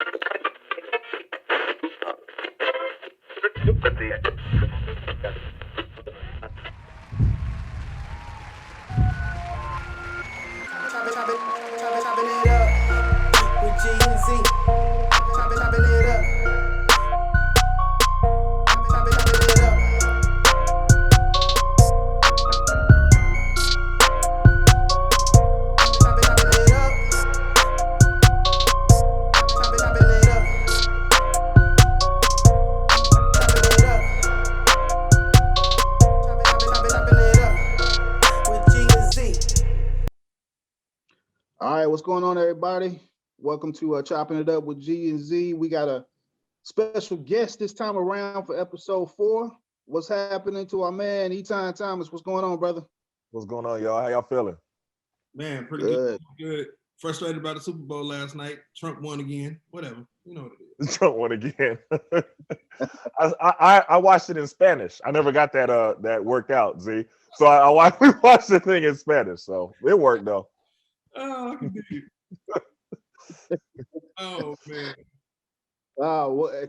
Chopping it up with G and Z. Chopping it up. Chopping it up. Chopping it up. Chopping it up. Chopping it up. Chopping it up with G and Z. All right, what's going on, everybody? Welcome to Chopping It Up with G and Z. We got a special guest this time around for episode 4. What's happening to our man, Etan Thomas? What's going on, brother? What's going on, y'all? How y'all feeling? Man, pretty Good. good. Frustrated about the Super Bowl last night. Trump won again. Whatever. You know what it is. Trump won again. I watched it in Spanish. I never got that worked out, Z. So we watched the thing in Spanish. So it worked though. Oh, I can do it. Oh man.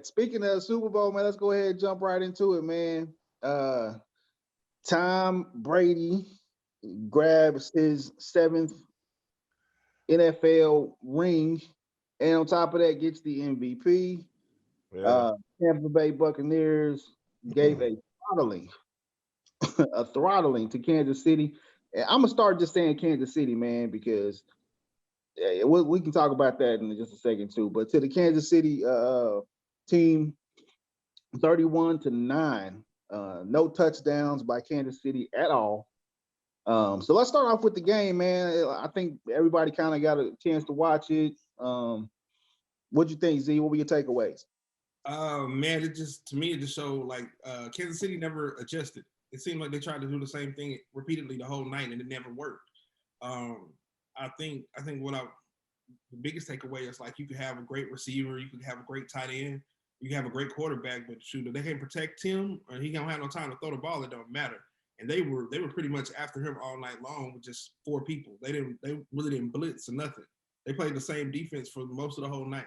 Speaking of the Super Bowl, man, let's go ahead and jump right into it, man. Tom Brady grabs his 7th NFL ring, and on top of that, gets the MVP. Yeah. Tampa Bay Buccaneers gave a throttling to Kansas City. And I'm gonna start just saying Kansas City, man, because we can talk about that in just a second too. But to the Kansas City team, 31-9, no touchdowns by Kansas City at all. So let's start off with the game, man. I think everybody kind of got a chance to watch it. What'd you think, Z? What were your takeaways? Man, it just showed like Kansas City never adjusted. It seemed like they tried to do the same thing repeatedly the whole night and it never worked. I think the biggest takeaway is like you could have a great receiver, you could have a great tight end, you can have a great quarterback, but shoot, if they can't protect him or he don't have no time to throw the ball, it don't matter. And they were pretty much after him all night long with just 4 people. They really didn't blitz or nothing. They played the same defense for most of the whole night.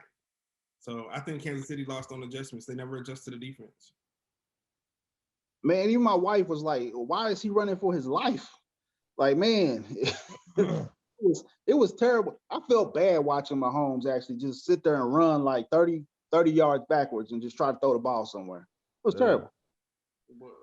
So I think Kansas City lost on adjustments. They never adjusted the defense. Man, even my wife was like, "Why is he running for his life?" Like, man, it was terrible. I felt bad watching Mahomes actually just sit there and run like 30 yards backwards and just try to throw the ball somewhere. It was terrible.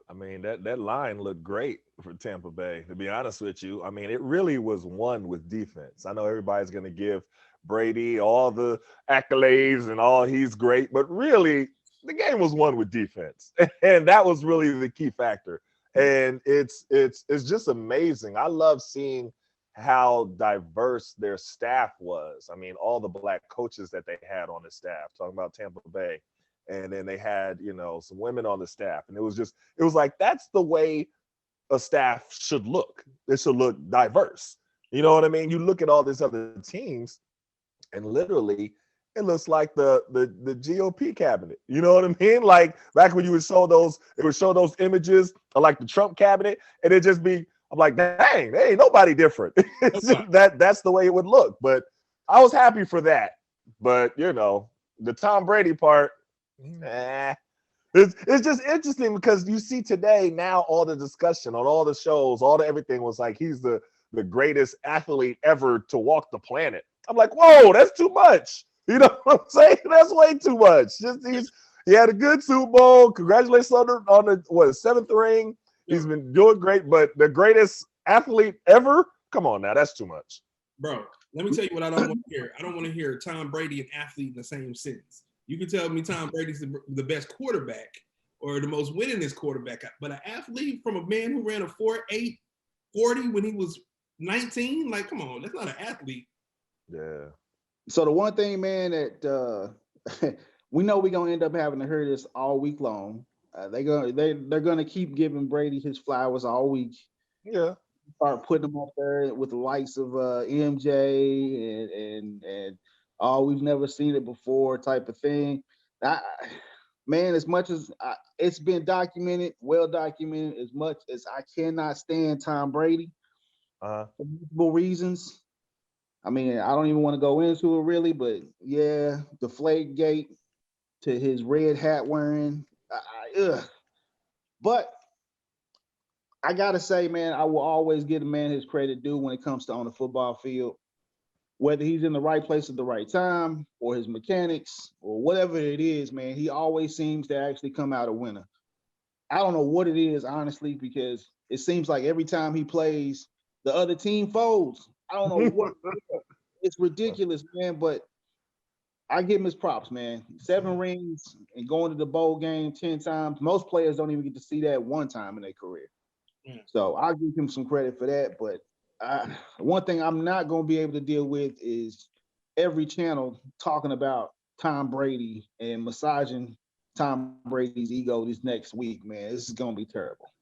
I mean, that line looked great for Tampa Bay, to be honest with you. I mean, it really was won with defense. I know everybody's going to give Brady all the accolades and all he's great, but really the game was won with defense. And that was really the key factor. And it's just amazing. I love seeing how diverse their staff was. I mean, all the black coaches that they had on the staff, talking about Tampa Bay. And then they had, some women on the staff. And it was like, that's the way a staff should look. It should look diverse. You know what I mean? You look at all these other teams and literally it looks like the GOP cabinet. You know what I mean? Like back when you would show those images of like the Trump cabinet and it just be, I'm like, dang, there ain't nobody different. That's the way it would look. But I was happy for that. But the Tom Brady part, it's just interesting because you see today now all the discussion on all the shows, all the everything was like he's the greatest athlete ever to walk the planet. I'm like, whoa, that's too much. You know what I'm saying? That's way too much. He had a good Super Bowl. Congratulations on the 7th ring. He's been doing great, but the greatest athlete ever? Come on now, that's too much. Bro, let me tell you what I don't want to hear. I don't want to hear Tom Brady and athlete in the same sentence. You can tell me Tom Brady's the best quarterback or the most winningest quarterback, but an athlete from a man who ran a 4.8 40 when he was 19, like, come on, that's not an athlete. Yeah. So the one thing, man, that we know we're gonna end up having to hear this all week long. They're gonna keep giving Brady his flowers all week. Yeah. Start putting him up there with the likes of MJ and we've never seen it before type of thing. Man, as much as it's been documented, well documented, as much as I cannot stand Tom Brady for multiple reasons, I mean, I don't even want to go into it really, but yeah, the Flake Gate to his red hat wearing. Ugh. But I gotta say, man, I will always give the man his credit due when it comes to on the football field. Whether he's in the right place at the right time or his mechanics or whatever it is, man, he always seems to actually come out a winner. I don't know what it is, honestly, because it seems like every time he plays, the other team folds. I don't know what it's ridiculous, man, but I give him his props, man. 7 rings and going to the bowl game 10 times. Most players don't even get to see that one time in their career. So I'll give him some credit for that. But one thing I'm not going to be able to deal with is every channel talking about Tom Brady and massaging Tom Brady's ego this next week, man. This is going to be terrible.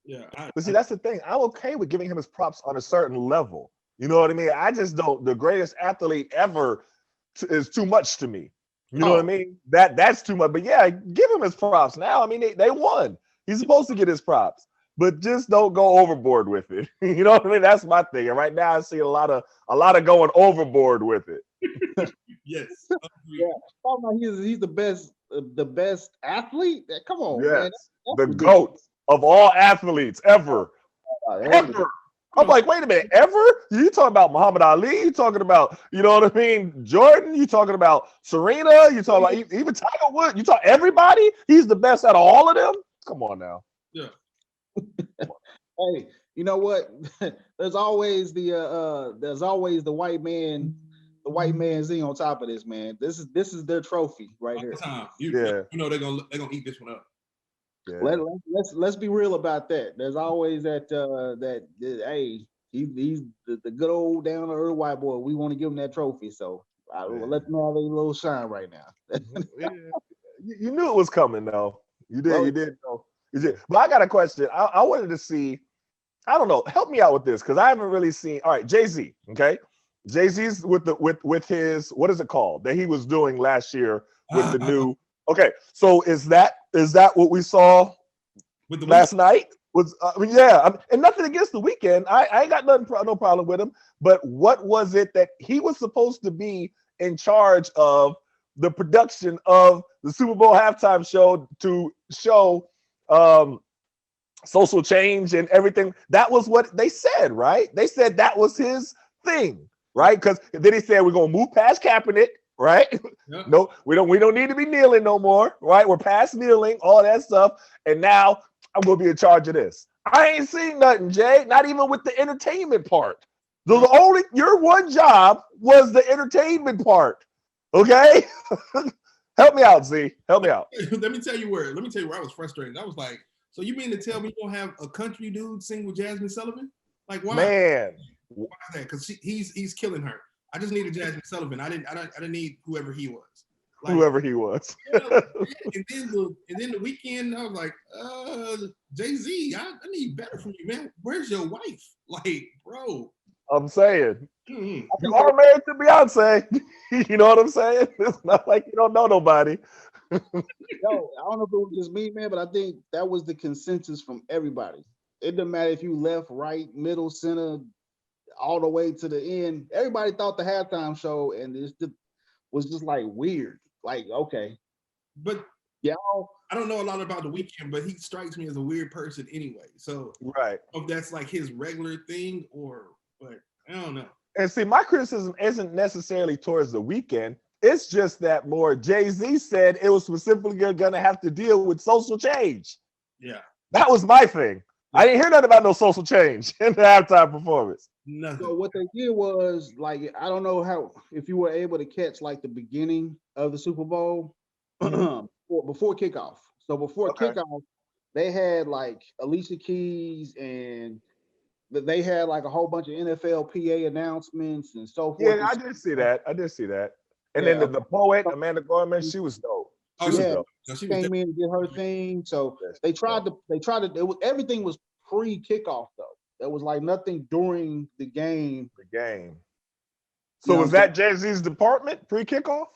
Yeah. But see, that's the thing. I'm okay with giving him his props on a certain level. You know what I mean? I just don't. The greatest athlete ever is too much to me. You know what I mean? That's too much. But yeah, give him his props now. I mean, they won. He's supposed to get his props, but just don't go overboard with it. You know what I mean? That's my thing. And right now, I see a lot of going overboard with it. Yes. Yeah, he's the best athlete. Come on, yes. man. The GOAT of all athletes ever. Ever. I'm like, wait a minute, ever? You talking about Muhammad Ali? You talking about, you know what I mean, Jordan? You talking about Serena? You talking about even Tiger Woods? You talk everybody? He's the best out of all of them? Come on now. Yeah. Hey, you know what? There's always the white man Z on top of this, man. This is their trophy right here. You know they're gonna eat this one up. Yeah. Let's be real about that. There's always that hey, he's the good old down to earth white boy. We want to give him that trophy, so will let them have a little shine right now. Yeah. You knew it was coming, though. You did. You did know. You did. But I got a question. I wanted to see. I don't know. Help me out with this because I haven't really seen. All right, Jay-Z. Okay, Jay-Z's with his, what is it called that he was doing last year with the new. Okay, so is that what we saw with the last night? And nothing against the weekend. I ain't got no problem with him. But what was it that he was supposed to be in charge of the production of the Super Bowl halftime show to show social change and everything? That was what they said, right? They said that was his thing, right? Because then he said we're gonna move past Kaepernick. Right? Yeah. No, we don't need to be kneeling no more, right? We're past kneeling, all that stuff. And now I'm gonna be in charge of this. I ain't seen nothing, Jay, not even with the entertainment part. Your one job was the entertainment part. Okay? Help me out, Z. Help me out. Let me tell you where I was frustrated. I was like, so you mean to tell me you don't have a country dude sing with Jasmine Sullivan? Like, why? Man. Why is that? Because he's killing her. I just needed Jasmine Sullivan. I didn't need whoever he was. Like, whoever he was. And then the weekend, I was like, Jay-Z, I need better from you, man. Where's your wife? Like, bro. I'm saying. You are married to Beyonce. You know what I'm saying? It's not like you don't know nobody. Yo, I don't know if it was just me, man, but I think that was the consensus from everybody. It doesn't matter if you left, right, middle, center, all the way to the end. Everybody thought the halftime show and it was just like weird. Like, okay. But I don't know a lot about the weekend, but he strikes me as a weird person anyway. So right. If that's like his regular thing but I don't know. And see, my criticism isn't necessarily towards the weekend. It's just that more Jay-Z said it was specifically going to have to deal with social change. Yeah. That was my thing. I didn't hear nothing about no social change in the halftime performance. Nothing. So what they did was, like, I don't know if you were able to catch like the beginning of the Super Bowl before kickoff. So before kickoff, they had like Alicia Keys and they had like a whole bunch of NFL PA announcements and so forth. Yeah, I did see that. And then the poet, Amanda Gorman, she was dope. She came in and did her thing. So they tried to. Everything was pre-kickoff though. There was like nothing during the game. So was that Jay-Z's department pre-kickoff?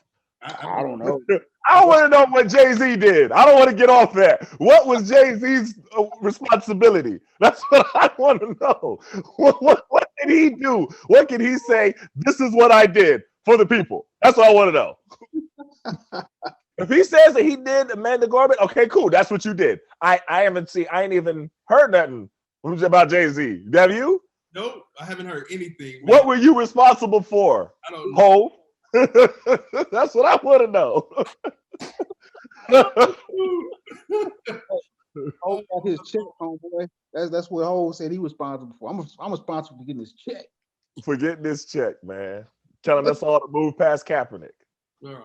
I don't know. I want to know what Jay-Z did. I don't want to get off that. What was Jay-Z's responsibility? That's what I want to know. What can he do? What can he say? This is what I did for the people. That's what I want to know. If he says that he did Amanda Gorman, okay, cool. That's what you did. I ain't even heard nothing about Jay-Z. Have you? Nope, I haven't heard anything. Man. What were you responsible for? I don't know. Hov? That's what I want to know. Hov got his check, homeboy. That's what Hov said he was responsible for. I'm responsible for getting his check. For getting this check, man. Telling us all to move past Kaepernick. Bro.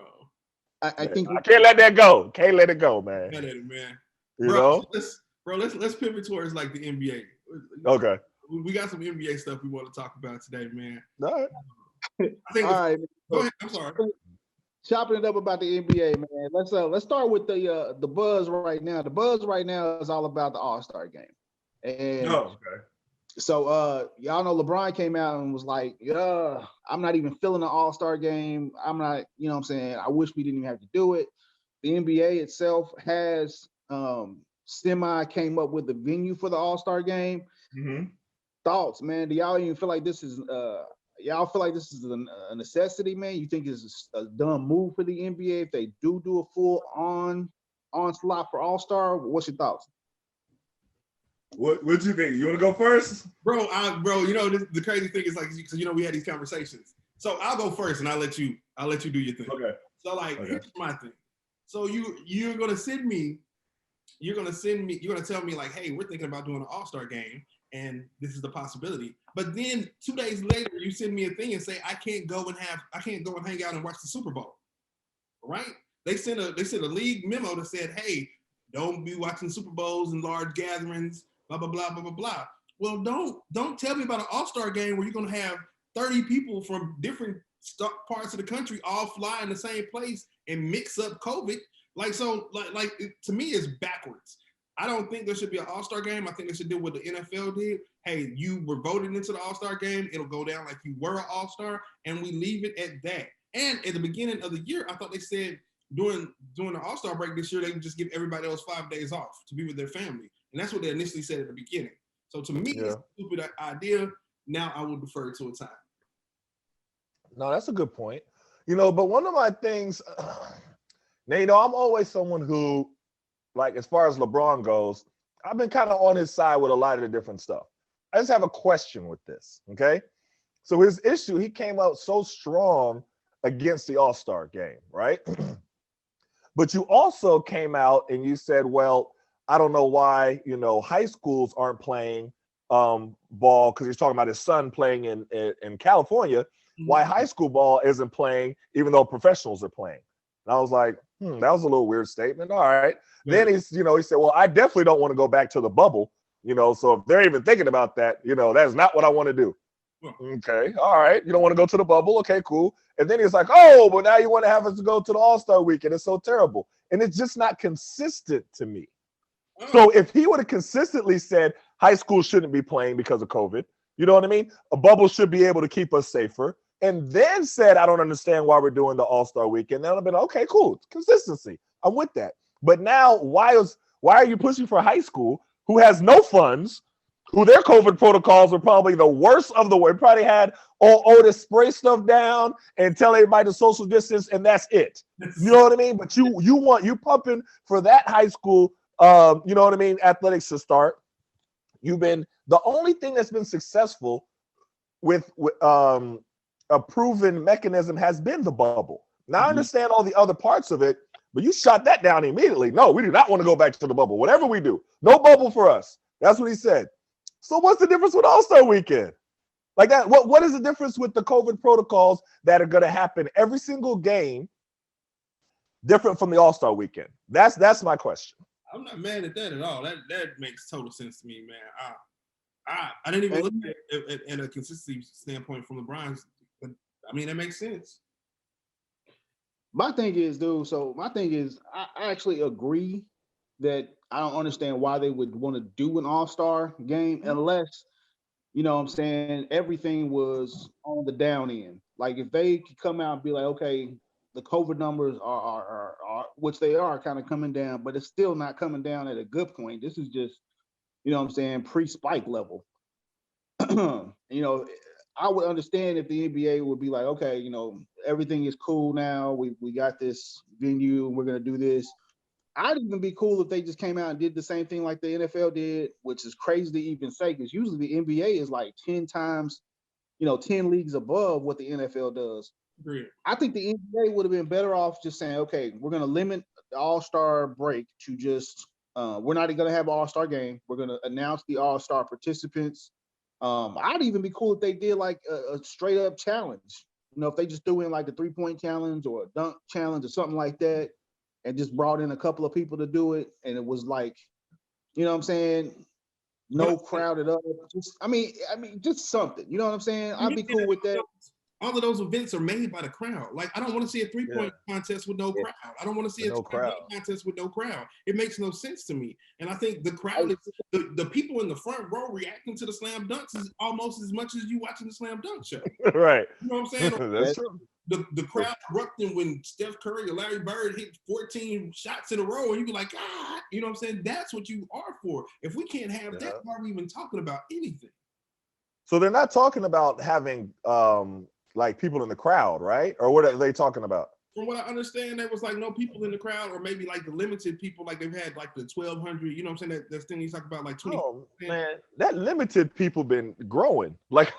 I think I can't let that go. Can't let it go, man. Mad at it, man. You know? Let's pivot towards like the NBA. Okay. We got some NBA stuff we want to talk about today, man. All right. I think all right. Go ahead. I'm sorry. Chopping it up about the NBA, man. Let's start with the buzz right now. The buzz right now is all about the All-Star game. And okay. so y'all know LeBron came out and was like, yeah, I'm not even feeling the All-Star game. I'm not, you know what I'm saying? I wish we didn't even have to do it. The NBA itself has semi came up with the venue for the All-Star game. Mm-hmm. Thoughts, man? Do y'all even feel like this is y'all feel like this is a necessity, man? You think it's a dumb move for the NBA if they do a full onslaught for All-Star? What's your thoughts? What you think? You want to go first? Bro, you know, the crazy thing is like, because you know, we had these conversations. So I'll go first and I'll let you do your thing. Okay. So like, here's my thing. So you're gonna tell me like, hey, we're thinking about doing an All-Star game and this is the possibility. But then 2 days later, you send me a thing and say I can't go and hang out and watch the Super Bowl. Right? They sent a league memo that said, hey, don't be watching Super Bowls and large gatherings, blah blah blah blah blah blah. Well, don't tell me about an All-Star game where you're gonna have 30 people from different parts of the country all fly in the same place and mix up COVID. Like to me, it's backwards. I don't think there should be an All-Star game. I think they should do what the NFL did. Hey, you were voted into the All-Star game. It'll go down like you were an All-Star, and we leave it at that. And at the beginning of the year, I thought they said during the All-Star break this year, they would just give everybody else 5 days off to be with their family. And that's what they initially said at the beginning. So to me, it's a stupid idea. Now I will defer to a time. No, that's a good point. You know, but one of my things, now, you know, I'm always someone who, like, as far as LeBron goes, I've been kind of on his side with a lot of the different stuff. I just have a question with this, okay? So his issue, he came out so strong against the All-Star game, right? But you also came out and you said, well, I don't know why, you know, high schools aren't playing ball, because he's talking about his son playing in California, why high school ball isn't playing even though professionals are playing. And I was like, that was a little weird statement. All right. Yeah. Then he said, well, I definitely don't want to go back to the bubble, you know, so if they're even thinking about that, you know, that's not what I want to do. Okay. All right. You don't want to go to the bubble. Okay, cool. And then he's like, oh, but now you want to have us to go to the All-Star weekend. It's so terrible. And it's just not consistent to me. So if he would have consistently said high school shouldn't be playing because of COVID, you know what I mean? A bubble should be able to keep us safer. And then said, I don't understand why we're doing the All-Star weekend. Then I've been okay, cool. Consistency. I'm with that. But now why are you pushing for high school who has no funds, who their COVID protocols are probably the worst of the worst? Probably had all this spray stuff down and tell everybody to social distance, and that's it. You know what I mean? But you pumping for that high school, you know what I mean, athletics to start. You've been the only thing that's been successful with a proven mechanism has been the bubble. Now I understand all the other parts of it, but you shot that down immediately. No, we do not want to go back to the bubble. Whatever we do, no bubble for us. That's what he said. So what's the difference with All-Star weekend? Like that, what is the difference with the COVID protocols that are going to happen every single game different from the All-Star weekend? That's my question. I'm not mad at that at all. That makes total sense to me, man. I didn't even look at a consistency standpoint from LeBron's. But I mean, that makes sense. My thing is, I actually agree that I don't understand why they would want to do an All-Star game unless, you know what I'm saying, everything was on the down end. Like if they could come out and be like, okay, the COVID numbers are which they are kind of coming down, but it's still not coming down at a good point. This is just, you know what I'm saying, pre-spike level. You know, I would understand if the NBA would be like, okay, you know, everything is cool now. We got this venue, and we're gonna do this. I'd even be cool if they just came out and did the same thing like the NFL did, which is crazy to even say because usually the NBA is like 10 times, 10 leagues above what the NFL does. Agreed. I think the NBA would have been better off just saying, okay, we're going to limit the All-Star break to just, we're not going to have an All-Star game. We're going to announce the All-Star participants. I'd even be cool if they did like a straight up challenge. If they just threw in like a 3-point challenge or a dunk challenge or something like that and just brought in a couple of people to do it. And it was like, you know what I'm saying? No crowded up. Just something. You know what I'm saying? I'd be cool with that. All of those events are made by the crowd. Like, I don't want to see a 3-point contest with no crowd. I don't want to see a crowd contest with no crowd. It makes no sense to me. And I think the crowd, the people in the front row reacting to the slam dunks is almost as much as you watching the slam dunk show. Right. You know what I'm saying? That's true. The crowd erupting when Steph Curry or Larry Bird hit 14 shots in a row, and you be like, ah, you know what I'm saying? That's what you are for. If we can't have that, why are we even talking about anything? So they're not talking about having like people in the crowd, right? Or what are they talking about? From what I understand, there was like no people in the crowd, or maybe like the limited people, like they've had like the 1,200. You know what I'm saying? That thing he's talking about, like 20. Oh man, that limited people been growing. Like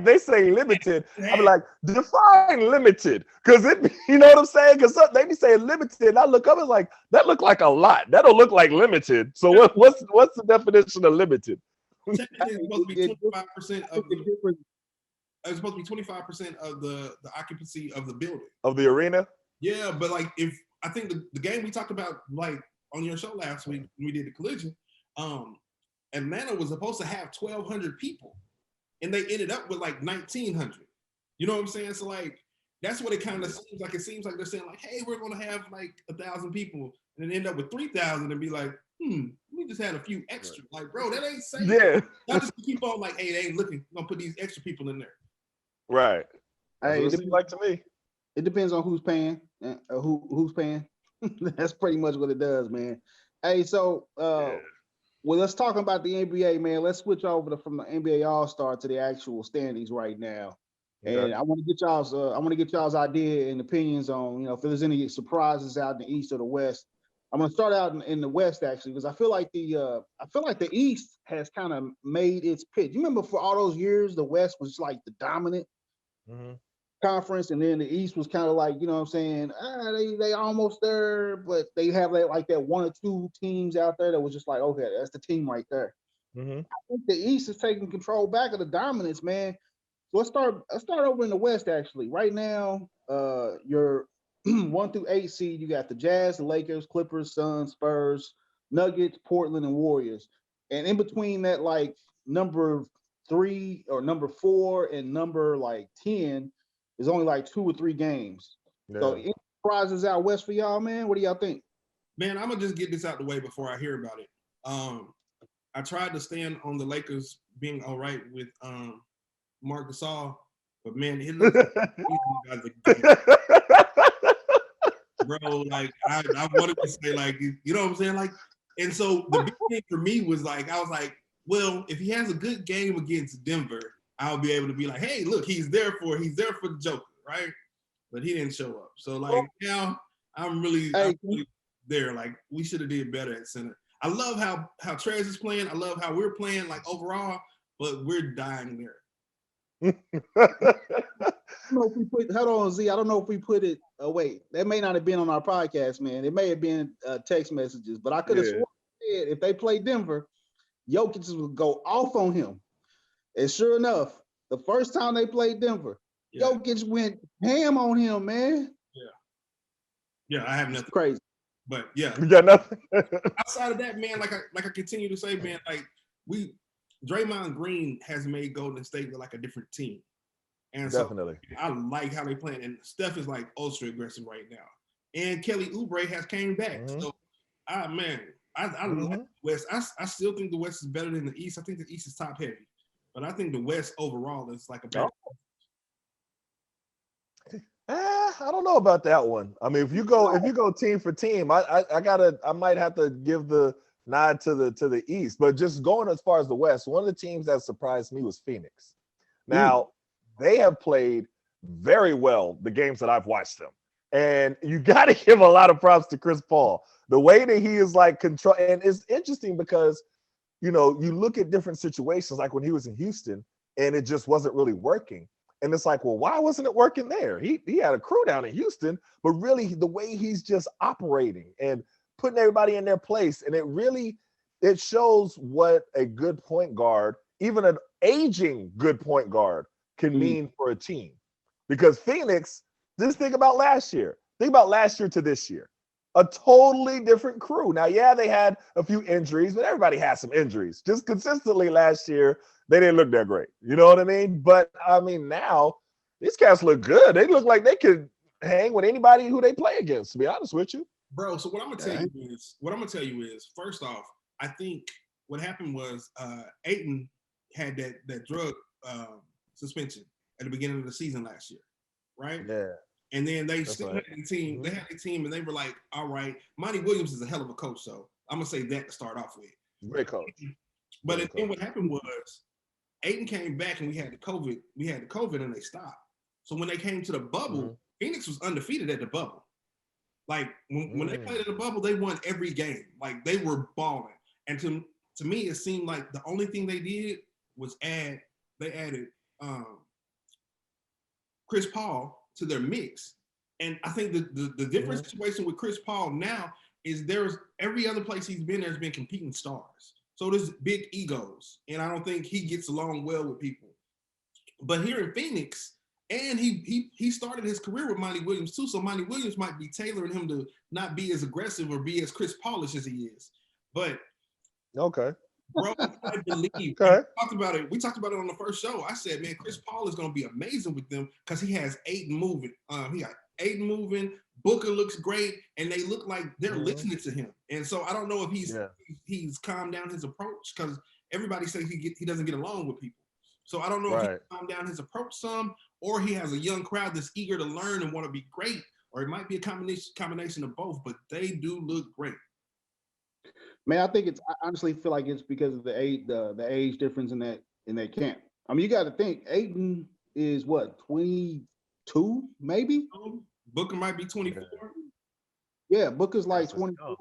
they say limited. I be like, define limited, because it. You know what I'm saying? Because they be saying limited, and I look up and like that look like a lot. That don't look like limited. So what's the definition of limited? Technically, it's supposed to be 25% of the. It's supposed to be 25% of the occupancy of the building. Of the arena? Yeah, but like I think the game we talked about like on your show last week when we did the collision, Atlanta was supposed to have 1,200 people, and they ended up with like 1,900. You know what I'm saying? So like that's what it kind of seems like. It seems like they're saying like, hey, we're gonna have like 1,000 people, and then end up with 3,000 and be like, we just had a few extra. Like, bro, that ain't safe. Yeah. Y'all just keep on like, hey, they ain't looking. We're gonna put these extra people in there. Right. Hey, it seems like to me. It depends on who's paying. Who's paying. That's pretty much what it does, man. Hey, so well, let's talk about the NBA, man. Let's switch over from the NBA All-Star to the actual standings right now. Okay. And I want to get y'all's idea and opinions on, if there's any surprises out in the East or the West. I'm gonna start out in the West actually, because I feel like the East has kind of made its pitch. You remember for all those years, the West was like the dominant conference, and then the East was kind of like, you know what I'm saying, they almost there, but they have like that one or two teams out there that was just like, okay, that's the team right there. I think the East is taking control back of the dominance, man. So let's start over in the West actually. Right now, your 1 through 8 seed, you got the Jazz, the Lakers, Clippers, Suns, Spurs, Nuggets, Portland, and Warriors. And in between that, like number 3 or number 4 and number like 10 is only like 2 or 3 games. Yeah. So any surprises out West for y'all, man? What do y'all think? Man, I'm gonna just get this out the way before I hear about it. I tried to stand on the Lakers being all right with Marc Gasol, but man, it looks like bro, like I wanted to say like, you know what I'm saying? Like, and so the big thing for me was like, I was like, well, if he has a good game against Denver, I'll be able to be like, hey, look, he's there for the Joker, right? But he didn't show up. So like now I'm really there. Like we should have did better at center. I love how Trez is playing. I love how we're playing like overall, but we're dying there. Hold on, Z. I don't know if we put it. Wait, that may not have been on our podcast, man. It may have been text messages, but I could have sworn if they play Denver, Jokic would go off on him. And sure enough, the first time they played Denver, Jokic went ham on him, man. Yeah, I have nothing crazy. But yeah, you got nothing. Outside of that, man, like I continue to say, man, like Draymond Green has made Golden State look like a different team. And definitely. So I like how they playing. And Steph is like ultra aggressive right now. And Kelly Oubre has came back. So I like the West. I still think the West is better than the East. I think the East is top heavy. But I think the West overall is like a better. I don't know about that one. I mean, if you go team for team, I might have to give the nod to the East. But just going as far as the West, one of the teams that surprised me was Phoenix. Now, they have played very well the games that I've watched them. And you got to give a lot of props to Chris Paul. The way that he is like control, and it's interesting because, you know, you look at different situations like when he was in Houston and it just wasn't really working. And it's like, well, why wasn't it working there? He had a crew down in Houston, but really the way he's just operating and putting everybody in their place. And it shows what a good point guard, even an aging good point guard, can mean for a team. Because Phoenix, just think about last year. Think about last year to this year. A totally different crew. Now, yeah, they had a few injuries, but everybody had some injuries. Just consistently last year, they didn't look that great. You know what I mean? But I mean, now these cats look good. They look like they could hang with anybody who they play against, to be honest with you. Bro, so what I'm gonna tell you is, first off, I think what happened was Etan had that drug suspension at the beginning of the season last year, right? Yeah. And then they still had a team. They had a team, and they were like, "All right, Monty Williams is a hell of a coach." So I'm gonna say that to start off with. Great coach. But then what happened was, Etan came back, and we had the COVID, and they stopped. So when they came to the bubble, Phoenix was undefeated at the bubble. Like when they played at the bubble, they won every game. Like they were balling. And to me, it seemed like the only thing they did was added Chris Paul to their mix. And I think the different situation with Chris Paul now is there's every other place he's been, there's been competing stars. So there's big egos. And I don't think he gets along well with people. But here in Phoenix, and he started his career with Monty Williams too. So Monty Williams might be tailoring him to not be as aggressive or be as Chris Paulish as he is. But okay. Bro, I believe. We talked about it on the first show. I said, man, Chris Paul is going to be amazing with them because he has Etan moving. He got Etan moving. Booker looks great, and they look like they're listening to him. And so I don't know if he's calmed down his approach because everybody says he doesn't get along with people. So I don't know if he calmed down his approach some, or he has a young crowd that's eager to learn and want to be great, or it might be a combination of both. But they do look great. Man, I honestly feel like it's because of the age difference in that camp. I mean, you got to think Etan is what, 22 maybe? Booker might be 24. Yeah, Booker's like 24.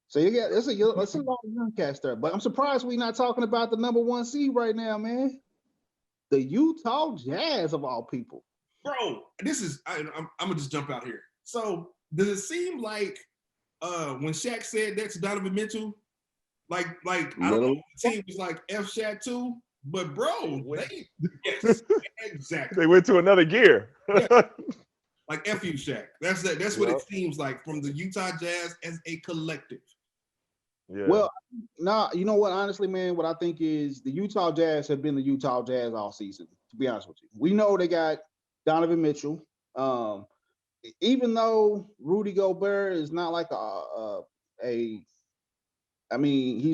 So you got it's a lot of young cats there. But I'm surprised we're not talking about the number 1 seed right now, man. The Utah Jazz of all people. Bro, this is I'm gonna just jump out here. So does it seem like when Shaq said that to Donovan Mitchell? Like I don't know, the team was like F Shaq too, but bro, yes, exactly. They went to another gear. Like F you, Shaq. That's what it seems like from the Utah Jazz as a collective. Yeah. Well, you know what? Honestly, man, what I think is the Utah Jazz have been the Utah Jazz all season. To be honest with you, we know they got Donovan Mitchell. Even though Rudy Gobert is not like he's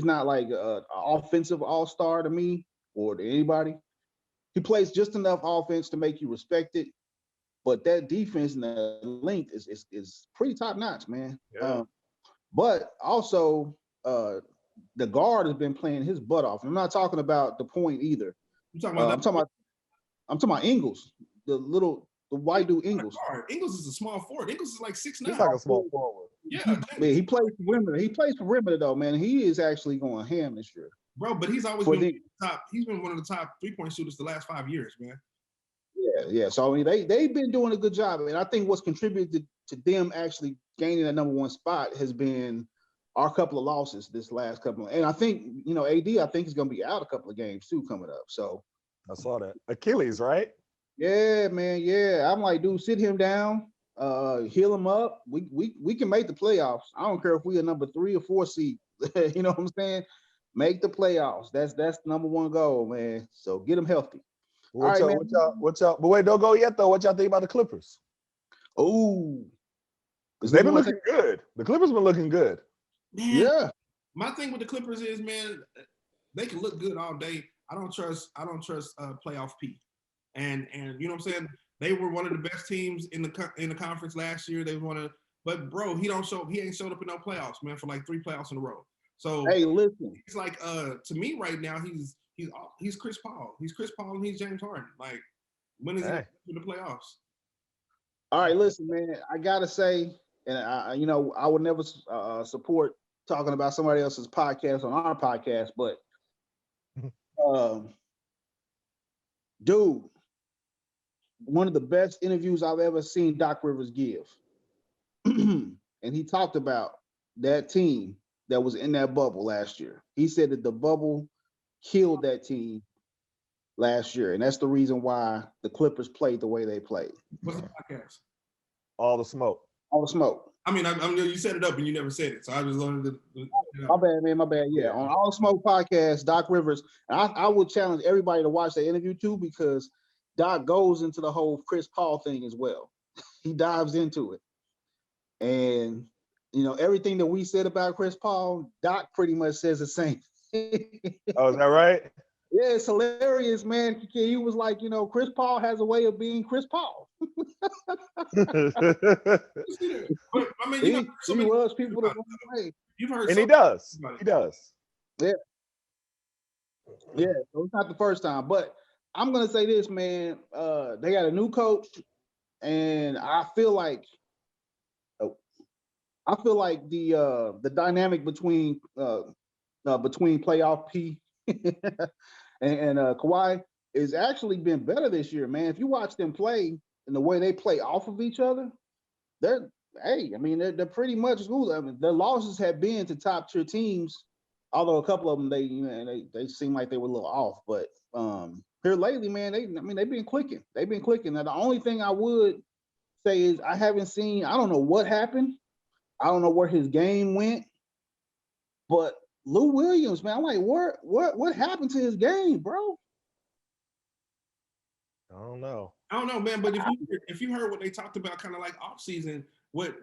not like an offensive all-star to me or to anybody. He plays just enough offense to make you respect it, but that defense and that length is pretty top notch, man. Yeah. But also, the guard has been playing his butt off. I'm not talking about the point either. I'm talking about Ingles, the white dude Ingles. Ingles is a small forward. Ingles is like 6'9". He's like a small forward. Yeah, he plays perimeter. He plays perimeter though, man. He is actually going ham this year, bro. But he's always been top. He's been one of the top 3-point shooters the last 5 years, man. Yeah. So I mean, they've been doing a good job, and I think what's contributed to them actually gaining that number 1 spot has been our couple of losses this last couple. And I think AD, I think he's going to be out a couple of games too coming up. So I saw that Achilles, right? Yeah, man. Yeah, I'm like, dude, sit him down, heal him up. We can make the playoffs. I don't care if we are number 3 or 4 seed. You know what I'm saying? Make the playoffs. That's the number 1 goal, man. So get them healthy. What y'all? But wait, don't go yet though. What y'all think about the Clippers? Oh, they've been looking good. The Clippers been looking good. Man, yeah. My thing with the Clippers is, man, they can look good all day. I don't trust playoff P. And you know what I'm saying? They were one of the best teams in the conference last year. But bro, he ain't showed up in no playoffs, man, for like 3 playoffs in a row. So hey, listen, it's like to me right now, he's Chris Paul. He's Chris Paul and he's James Harden. Like When is it in the playoffs? All right, listen, man. I gotta say, and I would never support talking about somebody else's podcast on our podcast, but dude, one of the best interviews I've ever seen Doc Rivers give. And he talked about that team that was in that bubble last year. He said that the bubble killed that team last year, and that's the reason why the Clippers played the way they played. What's the podcast? All the smoke. All the smoke. I mean, you set it up and you never said it, so I just learned to. My bad, man. My bad. Yeah, on All the Smoke podcast, Doc Rivers. I would challenge everybody to watch that interview too, because Doc goes into the whole Chris Paul thing as well. He dives into it, and everything that we said about Chris Paul, Doc pretty much says the same. Oh, is that right? Yeah, it's hilarious, man. He was like, Chris Paul has a way of being Chris Paul. But, I mean, he was people the wrong way. You've heard, and he does. He does. Yeah. Yeah. So it's not the first time, but I'm gonna say this, man. They got a new coach, and I feel like the dynamic between playoff P and Kawhi has actually been better this year, man. If you watch them play and the way they play off of each other, they're pretty much good. I mean, their losses have been to top tier teams, although a couple of them they seem like they were a little off. But here lately, man, they've been clicking. They've been clicking. Now the only thing I would say is I don't know what happened. I don't know where his game went, but Lou Williams, man, I'm like, what happened to his game, bro? I don't know, man. But if you heard what they talked about, kind of like off season, what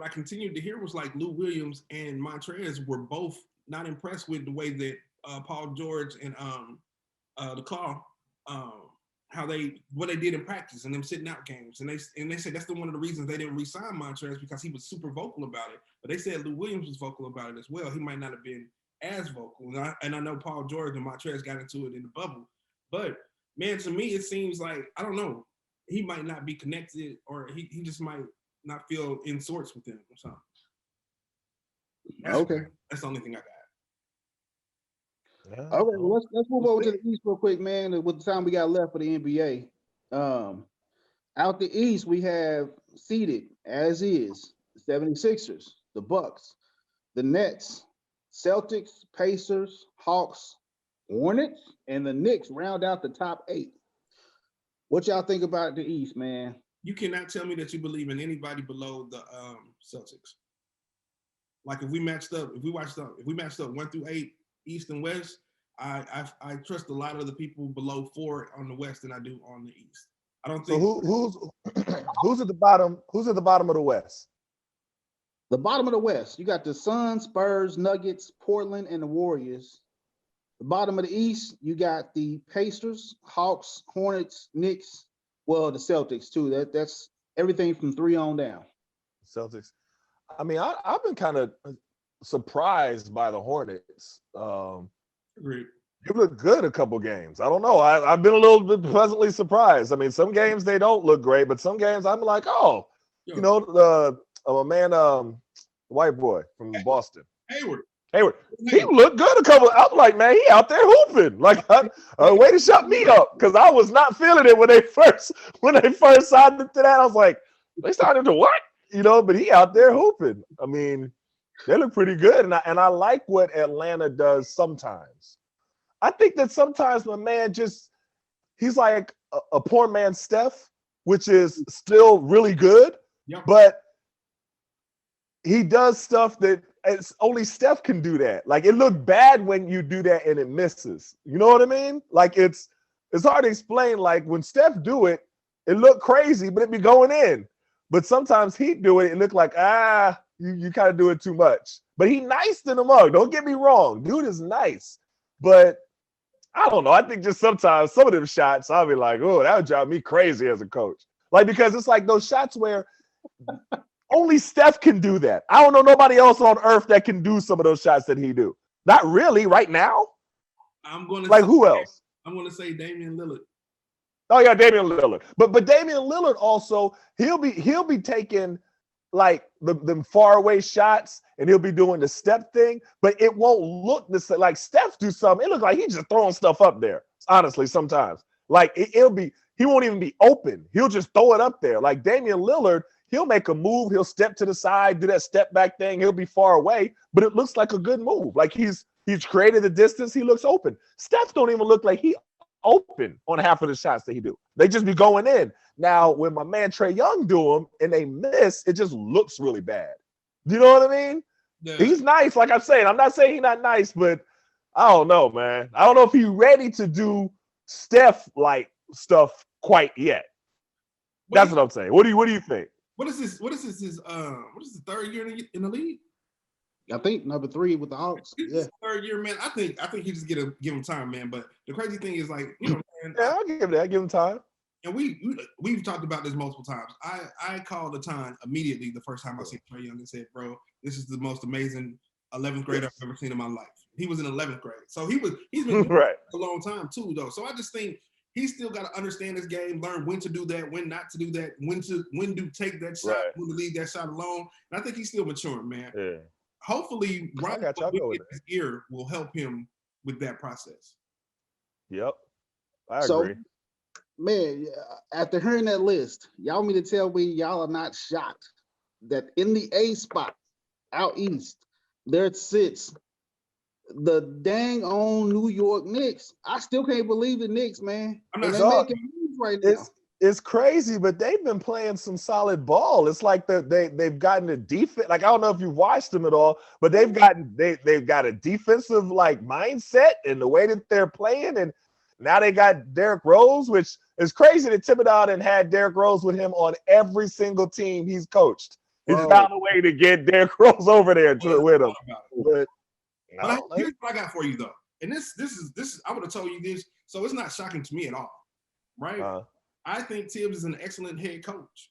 I continued to hear was like Lou Williams and Montrez were both not impressed with the way that Paul George and the Claw what they did in practice and them sitting out games, and they said that's one of the reasons they didn't re-sign Montrez, because he was super vocal about it. But they said Lou Williams was vocal about it as well. He might not have been as vocal, and I know Paul George and Montrez got into it in the bubble, but man, to me it seems like, I don't know, he might not be connected, or he just might not feel in sorts with him or something. That's the only thing I got. Yeah. Okay, well, let's move over to the East real quick, man. With the time we got left for the NBA, out the East we have seeded as is the 76ers, the Bucks, the Nets, Celtics, Pacers, Hawks, Hornets, and the Knicks round out the top 8. What y'all think about the East, man? You cannot tell me that you believe in anybody below the Celtics. Like if we matched up 1 through 8, East and West, I trust a lot of the people below 4 on the West than I do on the East. I don't think. So who's at the bottom? Who's at the bottom of the West? The bottom of the West, you got the Suns, Spurs, Nuggets, Portland, and the Warriors. The bottom of the East, you got the Pacers, Hawks, Hornets, Knicks. Well, the Celtics too. That's everything from 3 on down. Celtics. I mean, I've been kind of surprised by the Hornets. Agreed. You look good a couple games. I don't know. I've been a little bit pleasantly surprised. I mean, some games they don't look great, but some games I'm like, white boy from Boston. Hayward. He looked good a couple. I'm like, man, he out there hooping. Like, way to shut me up, because I was not feeling it when they first signed him to that. I was like, they signed him to what? But he out there hooping. I mean, they look pretty good, and I like what Atlanta does sometimes. I think that sometimes my man he's like a poor man's Steph, which is still really good, but he does stuff that only Steph can do that. Like, it looked bad when you do that and it misses. You know what I mean? Like, it's hard to explain. Like, when Steph do it, it looked crazy, but it be going in. But sometimes he do it look like, you kind of do it too much. But he nice in the mug. Don't get me wrong. Dude is nice. But I don't know. I think just sometimes some of them shots, I'll be like, oh, that would drive me crazy as a coach. Like, because it's like those shots where only Steph can do that. I don't know nobody else on earth that can do some of those shots that he do. Not really right now. I'm going to who else? I'm going to say Damian Lillard. Oh yeah, Damian Lillard. But Damian Lillard also he'll be taking like them far away shots and he'll be doing the step thing, but it won't look the same. Like Steph do something, it looks like he's just throwing stuff up there. Honestly, sometimes like he won't even be open. He'll just throw it up there. Like Damian Lillard, he'll make a move, he'll step to the side, do that step back thing. He'll be far away, but it looks like a good move. Like he's created the distance. He looks open. Steph don't even look like he open on half of the shots that he do. They just be going in. Now, when my man Trae Young do them and they miss, it just looks really bad. You know what I mean? Yeah. He's nice, like I'm saying. I'm not saying he's not nice, but I don't know, man. I don't know if he's ready to do Steph-like stuff quite yet. That's what I'm saying. What do you think? What is this? What is the third year in the league? I think number 3 with the Hawks. Yeah. Third year, man. I think he just give him time, man. But the crazy thing is, like, you know, man, Yeah, I'll give that. Give him time. and we've talked about this multiple times. I called Etan immediately the first time I seen Trae Young and said, bro, this is the most amazing 11th grade I've ever seen in my life. He was in 11th grade, so he's been right a long time too, though. So I just think he's still got to understand his game, learn when to do that, when not to do that, when to take that shot, Right. when to leave that shot alone. And I think he's still maturing, man. Yeah. Hopefully, I got you. I'll go with his ear will help him with that process. Yep. I So, agree. man, after hearing that list, y'all mean to tell me y'all are not shocked that in the A spot out east, there sits the dang on New York Knicks. I still can't believe the Knicks, man. I'm not And they're shocked. making moves right now. It's crazy, but they've been playing some solid ball. It's like they've gotten a defense. Like I don't know if you've watched them at all, but they've got a defensive like mindset in the way that they're playing, and now they got Derrick Rose, which is crazy that Thibodeau and had Derrick Rose with him on every single team he's coached. He's Bro. found a way to get Derrick Rose over there with him. But Here's what I got for you though, and this is I would have told you this, so it's not shocking to me at all, right? I think Tibbs is an excellent head coach.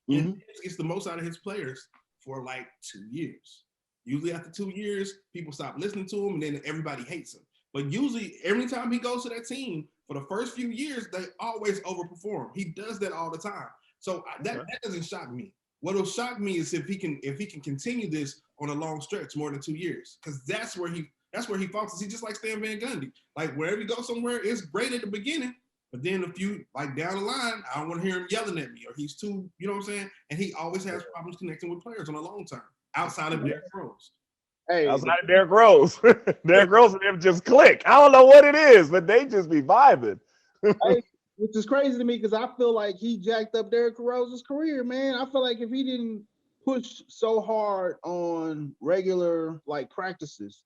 And Tibbs gets the most out of his players for like 2 years. Usually after 2 years, people stop listening to him and then everybody hates him. But usually every time he goes to that team, for the first few years, they always overperform. He does that all the time. So that doesn't shock me. What will shock me is if he can continue this on a long stretch, more than 2 years. Because that's where he focuses. He's just like Stan Van Gundy. Like wherever you go somewhere, it's great at the beginning. But then a few, like down the line, I don't want to hear him yelling at me or he's too, you know what I'm saying? And he always has problems connecting with players on a long term, outside of Derrick Rose. Hey, outside of Derrick Rose. Derrick Rose and them just click. I don't know what it is, but they just be vibing. hey, which is crazy to me because I feel like he jacked up Derrick Rose's career, man. I feel like if he didn't push so hard on regular like practices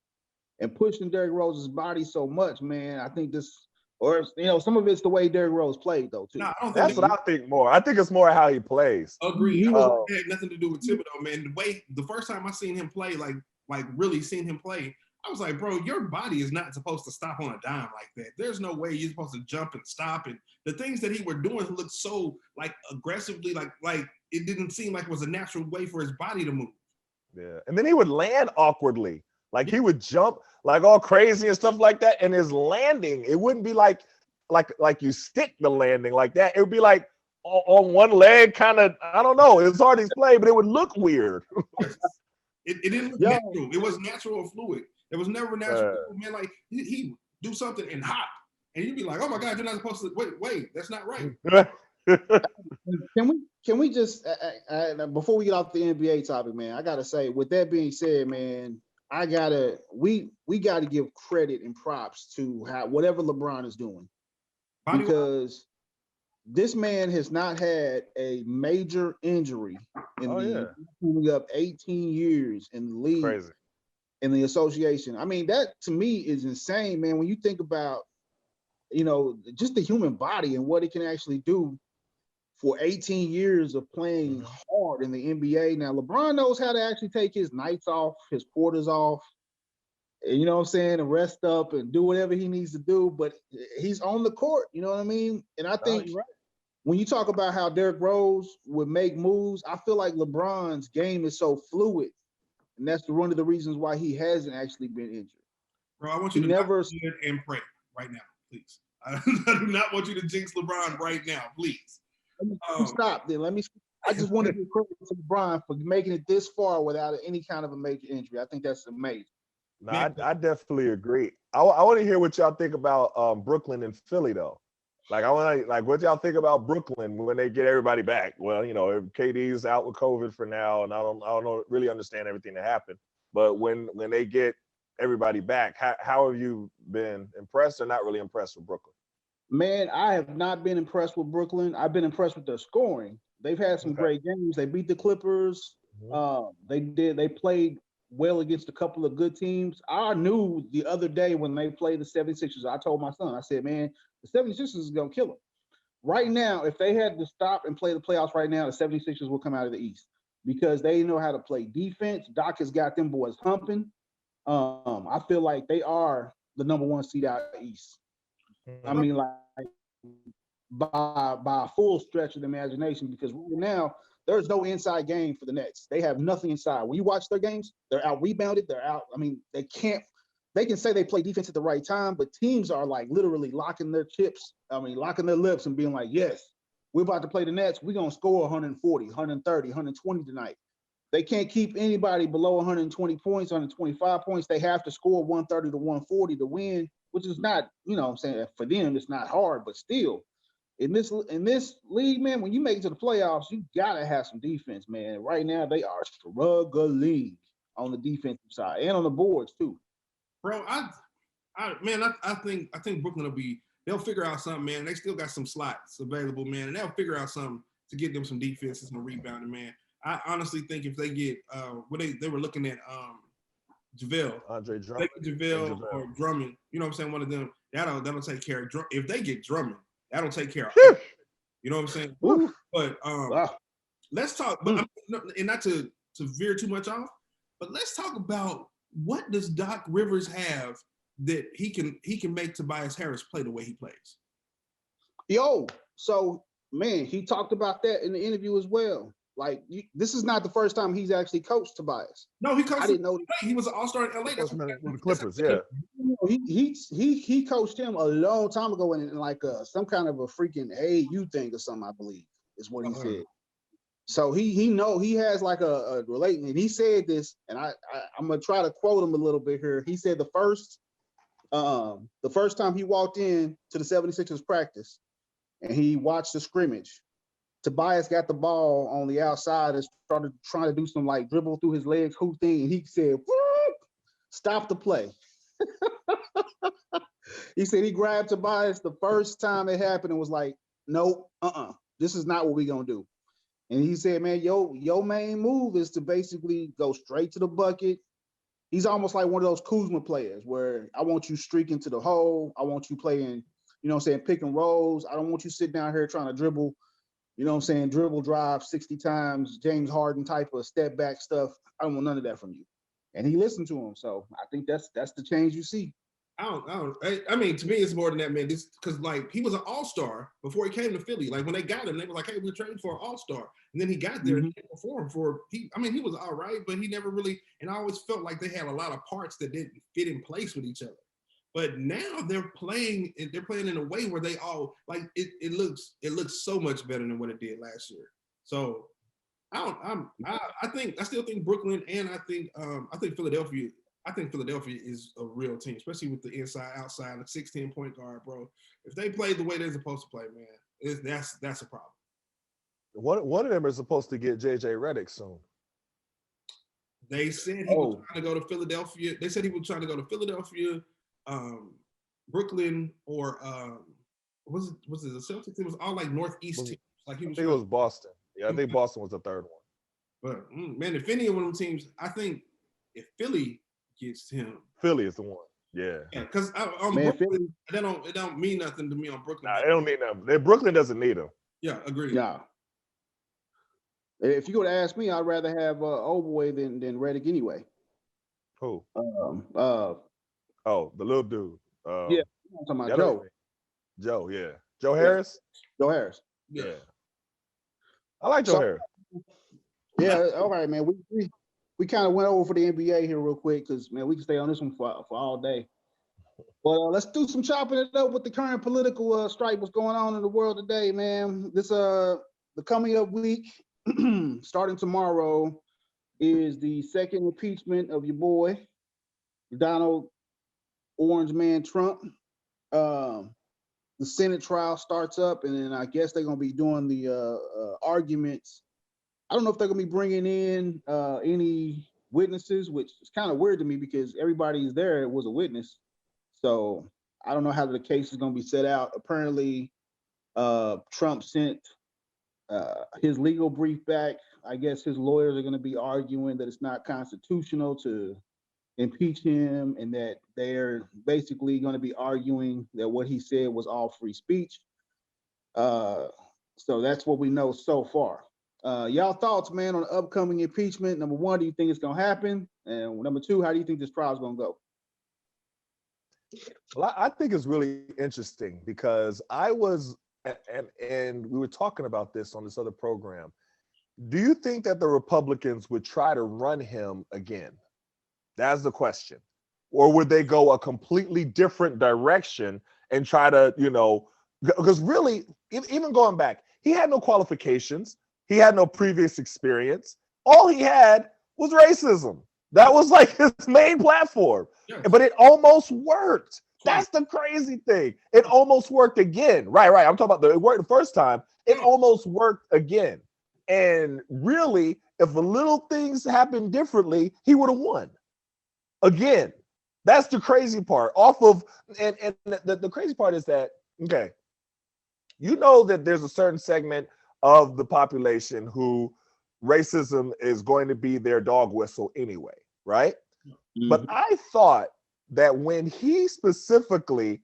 and pushing Derrick Rose's body so much, man, I think this. Or, you know, some of it's the way Derrick Rose played, though, too. No, I don't think That's what I think more. I think it's more how he plays. Agreed. He It had nothing to do with Thibodeau, man. The first time I seen him play, like really seen him play, I was like, bro, your body is not supposed to stop on a dime like that. There's no way you're supposed to jump and stop. And the things that he were doing looked so like aggressively, like it didn't seem like it was a natural way for his body to move. Yeah. And then he would land awkwardly. Like he would jump like all crazy and stuff like that. And his landing, it wouldn't be like you stick the landing like that. It would be like on one leg, kind of, I don't know. It was hard to explain, but it would look weird. It didn't look natural. It was natural or fluid. It was never natural. Man, like he do something and hop. And you'd be like, oh my God, you're not supposed to wait, that's not right. Can we just before we get off the NBA topic, man, I gotta say, with that being said, man, we gotta give credit and props to whatever LeBron is doing. Because this man has not had a major injury coming up 18 years in the league. Crazy. In the association. I mean, that to me is insane, man. When you think about, you know, just the human body and what it can actually do for 18 years of playing hard in the NBA. Now, LeBron knows how to actually take his nights off, his quarters off, and, you know what I'm saying, and rest up and do whatever he needs to do, but he's on the court, you know what I mean? And I think when you talk about how Derrick Rose would make moves, I feel like LeBron's game is so fluid. And that's one of the reasons why he hasn't actually been injured. Bro, I want you to never sit and pray right now, please. I do not want you to jinx LeBron right now, please. Let me stop. Then let me. I just want to give credit to LeBron for making it this far without any kind of a major injury. I think that's amazing. No, I definitely agree. I want to hear what y'all think about Brooklyn and Philly though. Like I want to what y'all think about Brooklyn when they get everybody back. Well, KD's out with COVID for now, and I don't really understand everything that happened. But when they get everybody back, how have you been impressed or not really impressed with Brooklyn? Man, I have not been impressed with Brooklyn. I've been impressed with their scoring. They've had some great games. They beat the Clippers. They played well against a couple of good teams. I knew the other day when they played the 76ers, I told my son, I said, man, the 76ers is going to kill them. Right now, if they had to stop and play the playoffs right now, the 76ers will come out of the East because they know how to play defense. Doc has got them boys humping. I feel like they are the number one seed out East. I mean, like by a full stretch of the imagination, because right now there's no inside game for the Nets. They have nothing inside. When you watch their games, they're out rebounded. They're out. I mean, they can say they play defense at the right time, but teams are like literally locking their lips and being like, yes, we're about to play the Nets. We're going to score 140, 130, 120 tonight. They can't keep anybody below 120 points, 125 points. They have to score 130 to 140 to win, which is not, I'm saying for them, it's not hard, but still in this league, man, when you make it to the playoffs, you got to have some defense, man. Right now, they are struggling on the defensive side and on the boards too. Bro, I think Brooklyn they'll figure out something, man. They still got some slots available, man, and they'll figure out something to get them some defense and some rebounding, man. I honestly think if they get they were looking at JaVale, Andre Drummond, JaVale or Drummond, you know what I'm saying? One of them that'll take care of. If they get Drummond, that'll take care of. You know what I'm saying? Oof. But let's talk. But and not to veer too much off, but let's talk about what does Doc Rivers have that he can make Tobias Harris play the way he plays. So man, he talked about that in the interview as well. Like this is not the first time he's actually coached Tobias. No, he coached. I didn't know he was an all-star in LA. With the Clippers, yeah. He coached him a long time ago in like some kind of a freaking AAU thing or something, I believe, is what he said. So he has like a relation, and he said this, and I'm gonna try to quote him a little bit here. He said the first time he walked in to the 76ers practice and he watched the scrimmage, Tobias got the ball on the outside and started trying to do some like dribble through his legs hoop thing, and he said, whoop, stop the play. He said he grabbed Tobias the first time it happened and was like, nope, this is not what we're gonna do. And he said, man, your main move is to basically go straight to the bucket. He's almost like one of those Kuzma players where I want you streaking to the hole. I want you playing, pick and rolls. I don't want you sitting down here trying to dribble, dribble drive 60 times, James Harden type of step back stuff. I don't want none of that from you. And he listened to him. So I think that's the change you see. I mean, to me, it's more than that, man. This because like he was an all-star before he came to Philly. Like when they got him, they were like, "Hey, we're trading for an all-star," and then he got there and he performed he was all right, but he never really. And I always felt like they had a lot of parts that didn't fit in place with each other. But now they're playing in a way where they all like it looks so much better than what it did last year. So I still think Brooklyn and I think Philadelphia. I think Philadelphia is a real team, especially with the inside, outside, the 16 point guard, bro. If they play the way they're supposed to play, man, that's a problem. One of them is supposed to get JJ Redick soon. They said he was trying to go to Philadelphia. They said he was trying to go to Philadelphia, Brooklyn, or was it the Celtics? It was all like Northeast teams. Like I think it was Boston. Yeah, I think Boston was the third one. But man, if any of one of them teams, I think if Philly gets him, Philly is the one. Yeah, because Brooklyn, it don't mean nothing to me on Brooklyn. Nah, it don't mean nothing. Brooklyn doesn't need him. Yeah, agreed. Yeah. If you go to ask me, I'd rather have Oboe than Redick anyway. Who? The little dude. Yeah, I'm talking about Joe. Joe, yeah. Joe Harris? Joe Harris. Yeah. I like Joe Harris. Yeah, all right, man. We kind of went over for the NBA here real quick because, man, we can stay on this one for all day. Well, let's do some chopping it up with the current political strife. What's going on in the world today, man? This the coming up week, starting tomorrow, is the second impeachment of your boy Donald Orange Man Trump. The Senate trial starts up, and then I guess they're gonna be doing the arguments. I don't know if they're gonna be bringing in any witnesses, which is kind of weird to me because everybody is there was a witness. So I don't know how the case is going to be set out. Apparently, Trump sent his legal brief back. I guess his lawyers are going to be arguing that it's not constitutional to impeach him, and that they're basically going to be arguing that what he said was all free speech. So that's what we know so far. Y'all thoughts, man, on the upcoming impeachment? Number one, do you think it's going to happen? And number two, how do you think this trial is going to go? Well, I think it's really interesting because I was, and we were talking about this on this other program. Do you think that the Republicans would try to run him again? That's the question. Or would they go a completely different direction and try to, because really, even going back, he had no qualifications. He had no previous experience. All he had was racism. That was like his main platform. Yes. But it almost worked. That's the crazy thing. It almost worked again. Right. I'm talking about it worked the first time. It almost worked again. And really, if the little things happened differently, he would have won. Again. That's the crazy part. And the crazy part is that, okay, you know that there's a certain segment of the population who racism is going to be their dog whistle anyway, right? Mm-hmm. But I thought that when he specifically,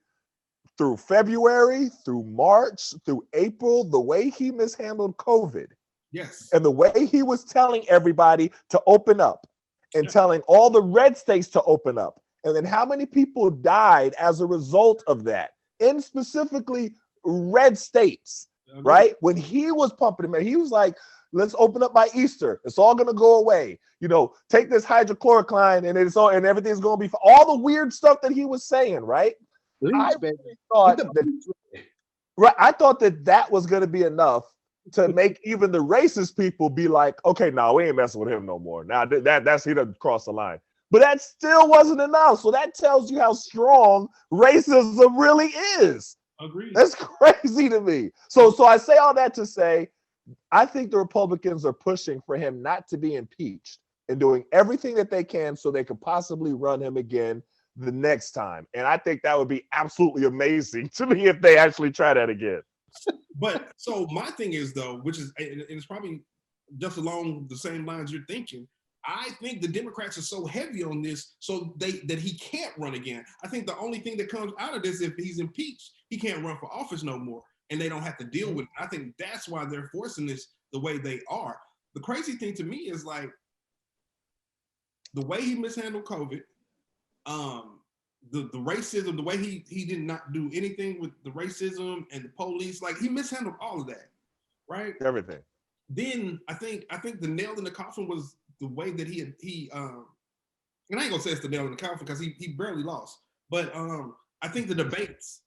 through February, through March, through April, the way he mishandled COVID, yes, and the way he was telling everybody to open up and telling all the red states to open up, and then how many people died as a result of that, in specifically red states, right? When he was pumping him, he was like, let's open up by Easter. It's all going to go away. Take this hydrochloroquine and and everything's going to be all the weird stuff that he was saying, right? I thought that was going to be enough to make even the racist people be like, okay, no, we ain't messing with him no more. Now that's he doesn't cross the line. But that still wasn't enough. So that tells you how strong racism really is. Agreed. That's crazy to me. So I say all that to say, I think the Republicans are pushing for him not to be impeached and doing everything that they can so they could possibly run him again the next time. And I think that would be absolutely amazing to me if they actually try that again. But so my thing is, though, which is, and it's probably just along the same lines you're thinking, I think the Democrats are so heavy on this that he can't run again. I think the only thing that comes out of this, if he's impeached, he can't run for office no more, and they don't have to deal with it. I think that's why they're forcing this the way they are. The crazy thing to me is like the way he mishandled COVID, the racism, the way he did not do anything with the racism and the police, like he mishandled all of that, right? Everything. Then I think the nail in the coffin was the way that he and I ain't gonna say it's the nail in the coffin because he barely lost, but I think the debates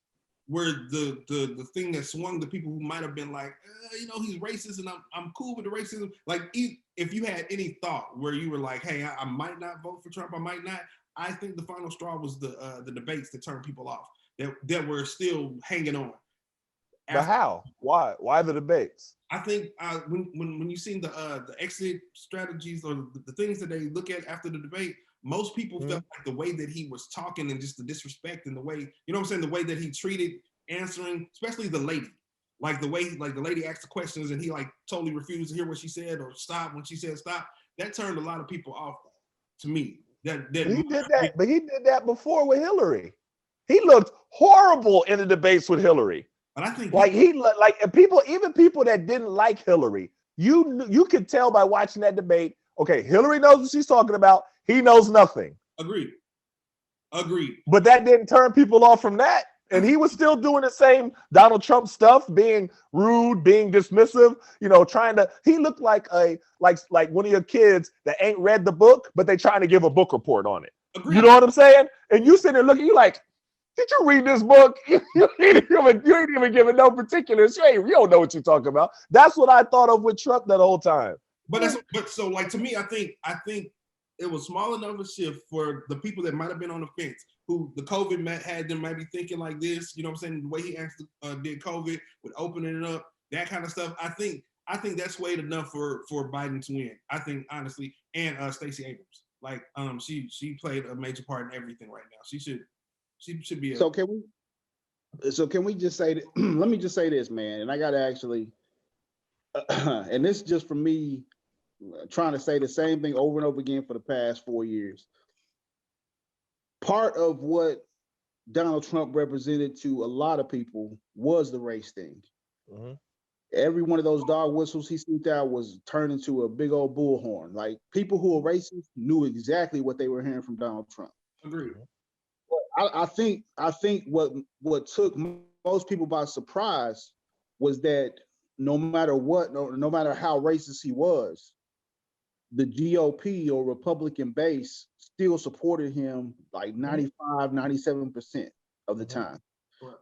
were the thing that swung the people who might have been like, he's racist and I'm cool with the racism. Like if you had any thought where you were like, hey, I might not vote for Trump, I might not. I think the final straw was the debates that turned people off that were still hanging on. But how? Why the debates? I think when you seen the exit strategies or the things that they look at after the debate, most people felt like the way that he was talking and just the disrespect and the way, you know what I'm saying, the way that he treated answering, especially the lady, like the way like the lady asked the questions and he like totally refused to hear what she said or stop when she said stop. That turned a lot of people off to me. He did that, but he did that before with Hillary. He looked horrible in the debates with Hillary. But I think even people that didn't like Hillary, you could tell by watching that debate. Okay, Hillary knows what she's talking about. He knows nothing. Agreed. But that didn't turn people off from that, and he was still doing the same Donald Trump stuff, being rude, being dismissive. Trying to. He looked like like one of your kids that ain't read the book, but they trying to give a book report on it. Agreed. You know what I'm saying? And you sitting there looking, you like, Did you read this book? You ain't even giving no particulars. You don't know what you're talking about. That's what I thought of with Trump that whole time. But so like to me, I think it was small enough a shift for the people that might have been on the fence, who the COVID had them maybe thinking like this. You know what I'm saying? The way he actually did COVID with opening it up, that kind of stuff. I think that's weighed enough for Biden to win. I think honestly, and Stacey Abrams, like she played a major part in everything right now. She should be. So can we just say that, let me just say this, man, and I gotta actually, and this is just for me trying to say the same thing over and over again for the past 4 years. Part of what Donald Trump represented to a lot of people was the race thing. Mm-hmm. Every one of those dog whistles he sent out was turned into a big old bullhorn. Like, people who are racist knew exactly what they were hearing from Donald Trump. Agreed. I think what took most people by surprise was that no matter what, no matter how racist he was, the GOP or Republican base still supported him like 95, 97% of the time. Right.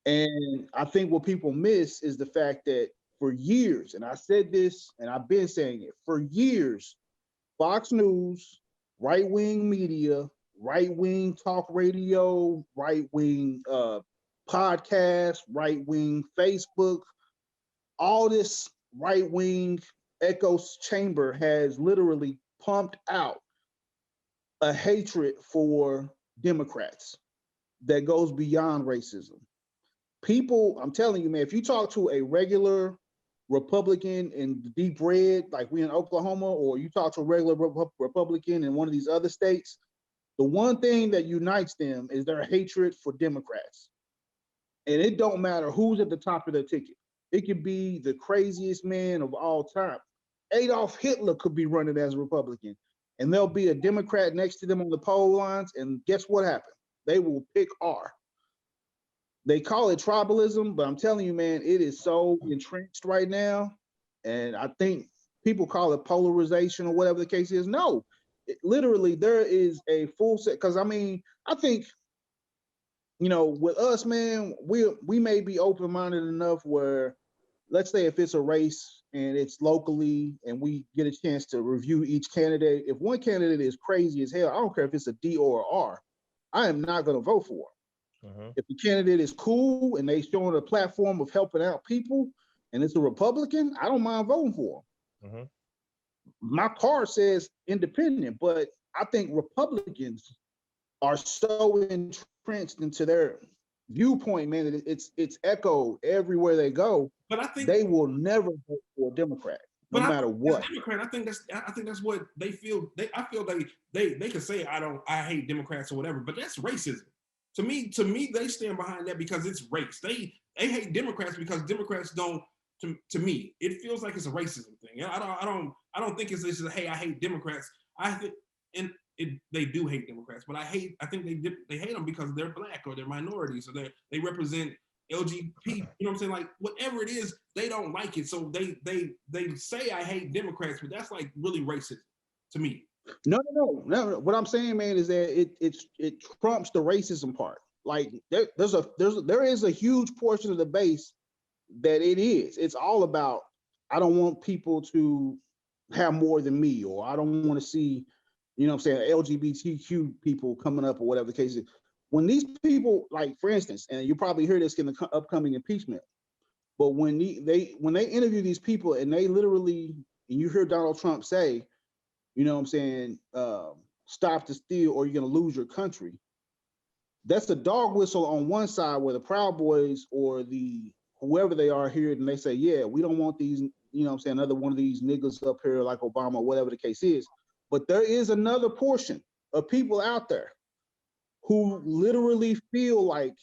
And I think what people miss is the fact that for years, and I said this and I've been saying it, for years, Fox News, right-wing media, right-wing talk radio, right-wing podcast, right-wing Facebook, all this right-wing echo chamber has literally pumped out a hatred for Democrats that goes beyond racism. People, I'm telling you, man, if you talk to a regular Republican in deep red, like we in Oklahoma, or you talk to a regular Republican in one of these other states, the one thing that unites them is their hatred for Democrats. And it don't matter who's at the top of the ticket. It could be the craziest man of all time. Adolf Hitler could be running as a Republican, and there'll be a Democrat next to them on the poll lines, and guess what happened? They will pick R. They call it tribalism, but I'm telling you, man, it is so entrenched right now. And I think people call it polarization or whatever the case is. No, literally, there is a full set. Because I mean, I think, you know, with us, man, we may be open-minded enough where, let's say if it's a race and it's locally and we get a chance to review each candidate, if one candidate is crazy as hell, I don't care if it's a D or an R, I am not going to vote for it. Mm-hmm. If the candidate is cool and they showing a platform of helping out people and it's a Republican, I don't mind voting for them. Mm-hmm. My card says independent, but I think Republicans are so entrenched into their viewpoint, man, that it's echoed everywhere they go. But I think they will never vote for a Democrat, no matter what. Democrat, I think that's what they feel. I feel they can say I hate Democrats or whatever, but that's racism. To me, they stand behind that because it's race. They hate Democrats because Democrats don't. To me, it feels like it's a racism thing. I don't think it's this. Hey, I hate Democrats. I think they do hate Democrats, but I think they hate them because they're black or they're minorities or they represent LGBT. You know what I'm saying? Like whatever it is, they don't like it. So they say I hate Democrats, but that's like really racist to me. No. What I'm saying, man, is that it trumps the racism part. Like there is a huge portion of the base that it is. It's all about, I don't want people to have more than me, or I don't want to see, you know what I'm saying, LGBTQ people coming up or whatever the case is. When these people, like for instance, and you probably hear this in the upcoming impeachment, but when they interview these people and they literally, and you hear Donald Trump say, you know what I'm saying, stop the steal or you're going to lose your country. That's a dog whistle on one side where the Proud Boys or the whoever they are here, and they say, yeah, we don't want these, you know what I'm saying, another one of these niggas up here like Obama or whatever the case is. But there is another portion of people out there who literally feel like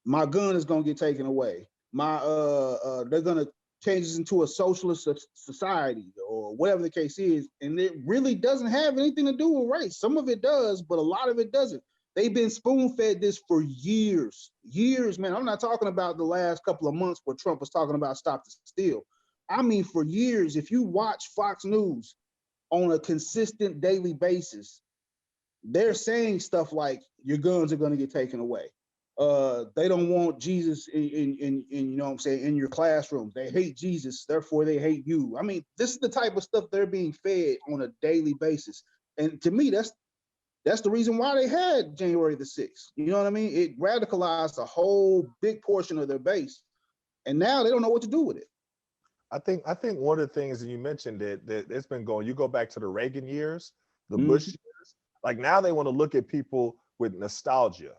my gun is going to get taken away. They're going to change this into a socialist society or whatever the case is. And it really doesn't have anything to do with race. Some of it does, but a lot of it doesn't. They've been spoon-fed this for years, man. I'm not talking about the last couple of months where Trump was talking about stop the steal. I mean, for years, if you watch Fox News on a consistent daily basis, they're saying stuff like your guns are going to get taken away. They don't want Jesus in you know what I'm saying, in your classrooms. They hate Jesus, therefore they hate you. I mean, this is the type of stuff they're being fed on a daily basis. And to me, that's the reason why they had January the 6th. You know what I mean? It radicalized a whole big portion of their base. And now they don't know what to do with it. I think one of the things that you mentioned that it's been going, you go back to the Reagan years, the Bush years, like now they want to look at people with nostalgia.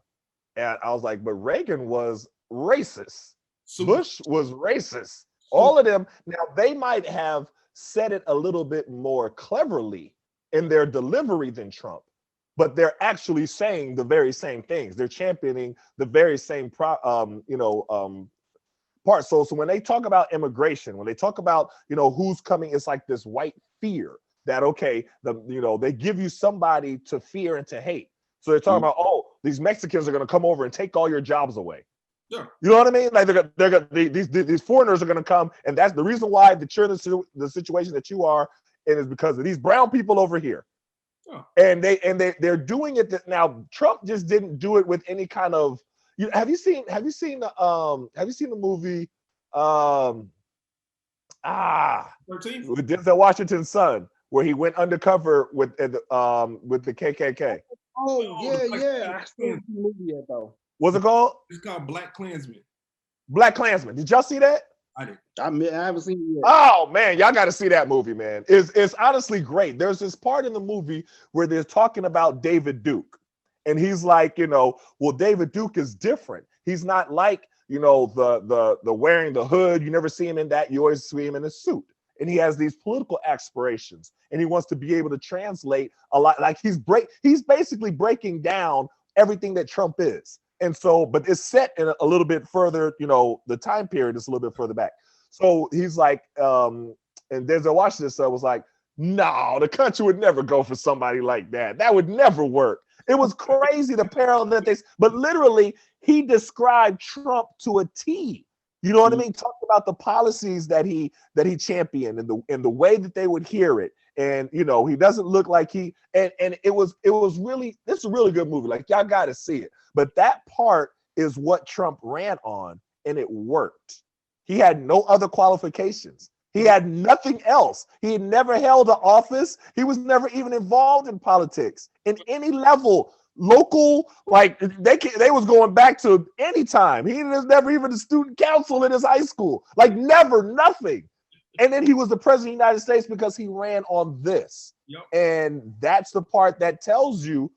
And I was like, but Reagan was racist. Bush was racist. All of them. Now they might have said it a little bit more cleverly in their delivery than Trump, but they're actually saying the very same things. They're championing the very same part. So when they talk about immigration, when they talk about, who's coming, it's like this white fear that, okay, they give you somebody to fear and to hate. So they're talking about, oh, these Mexicans are going to come over and take all your jobs away. Yeah. You know what I mean? Like these foreigners are going to come, and that's the reason why that you're in the situation that you are, and is because of these brown people over here. Oh. And they're doing it now. Trump just didn't do it with any kind of. Have you seen the movie 13? With Denzel Washington's son, where he went undercover with the KKK? Oh yeah. I still haven't seen the movie yet though. What's it called? It's called Black Klansman. Black Klansman. Did y'all see that? I did. I haven't seen it yet. Oh man, y'all got to see that movie, man. It's honestly great. There's this part in the movie where they're talking about David Duke, and he's like, well, David Duke is different. He's not like, the wearing the hood. You never see him in that. You always see him in a suit. And he has these political aspirations, and he wants to be able to translate a lot. Like he's basically breaking down everything that Trump is. And so, but it's set in a little bit further, the time period is a little bit further back. So he's like, and Denzel Washington was like, no, the country would never go for somebody like that. That would never work. It was crazy the parallel that but literally he described Trump to a T. You know what I mean? Talked about the policies that he championed and the way that they would hear it. And he doesn't look like and it was really, this is a really good movie. Like y'all got to see it. But that part is what Trump ran on, and it worked. He had no other qualifications. He had nothing else. He had never held an office. He was never even involved in politics in any level. Local, like they was going back to any time. He was never even a student council in his high school. Like never, nothing. And then he was the president of the United States because he ran on this. Yep. And that's the part that tells you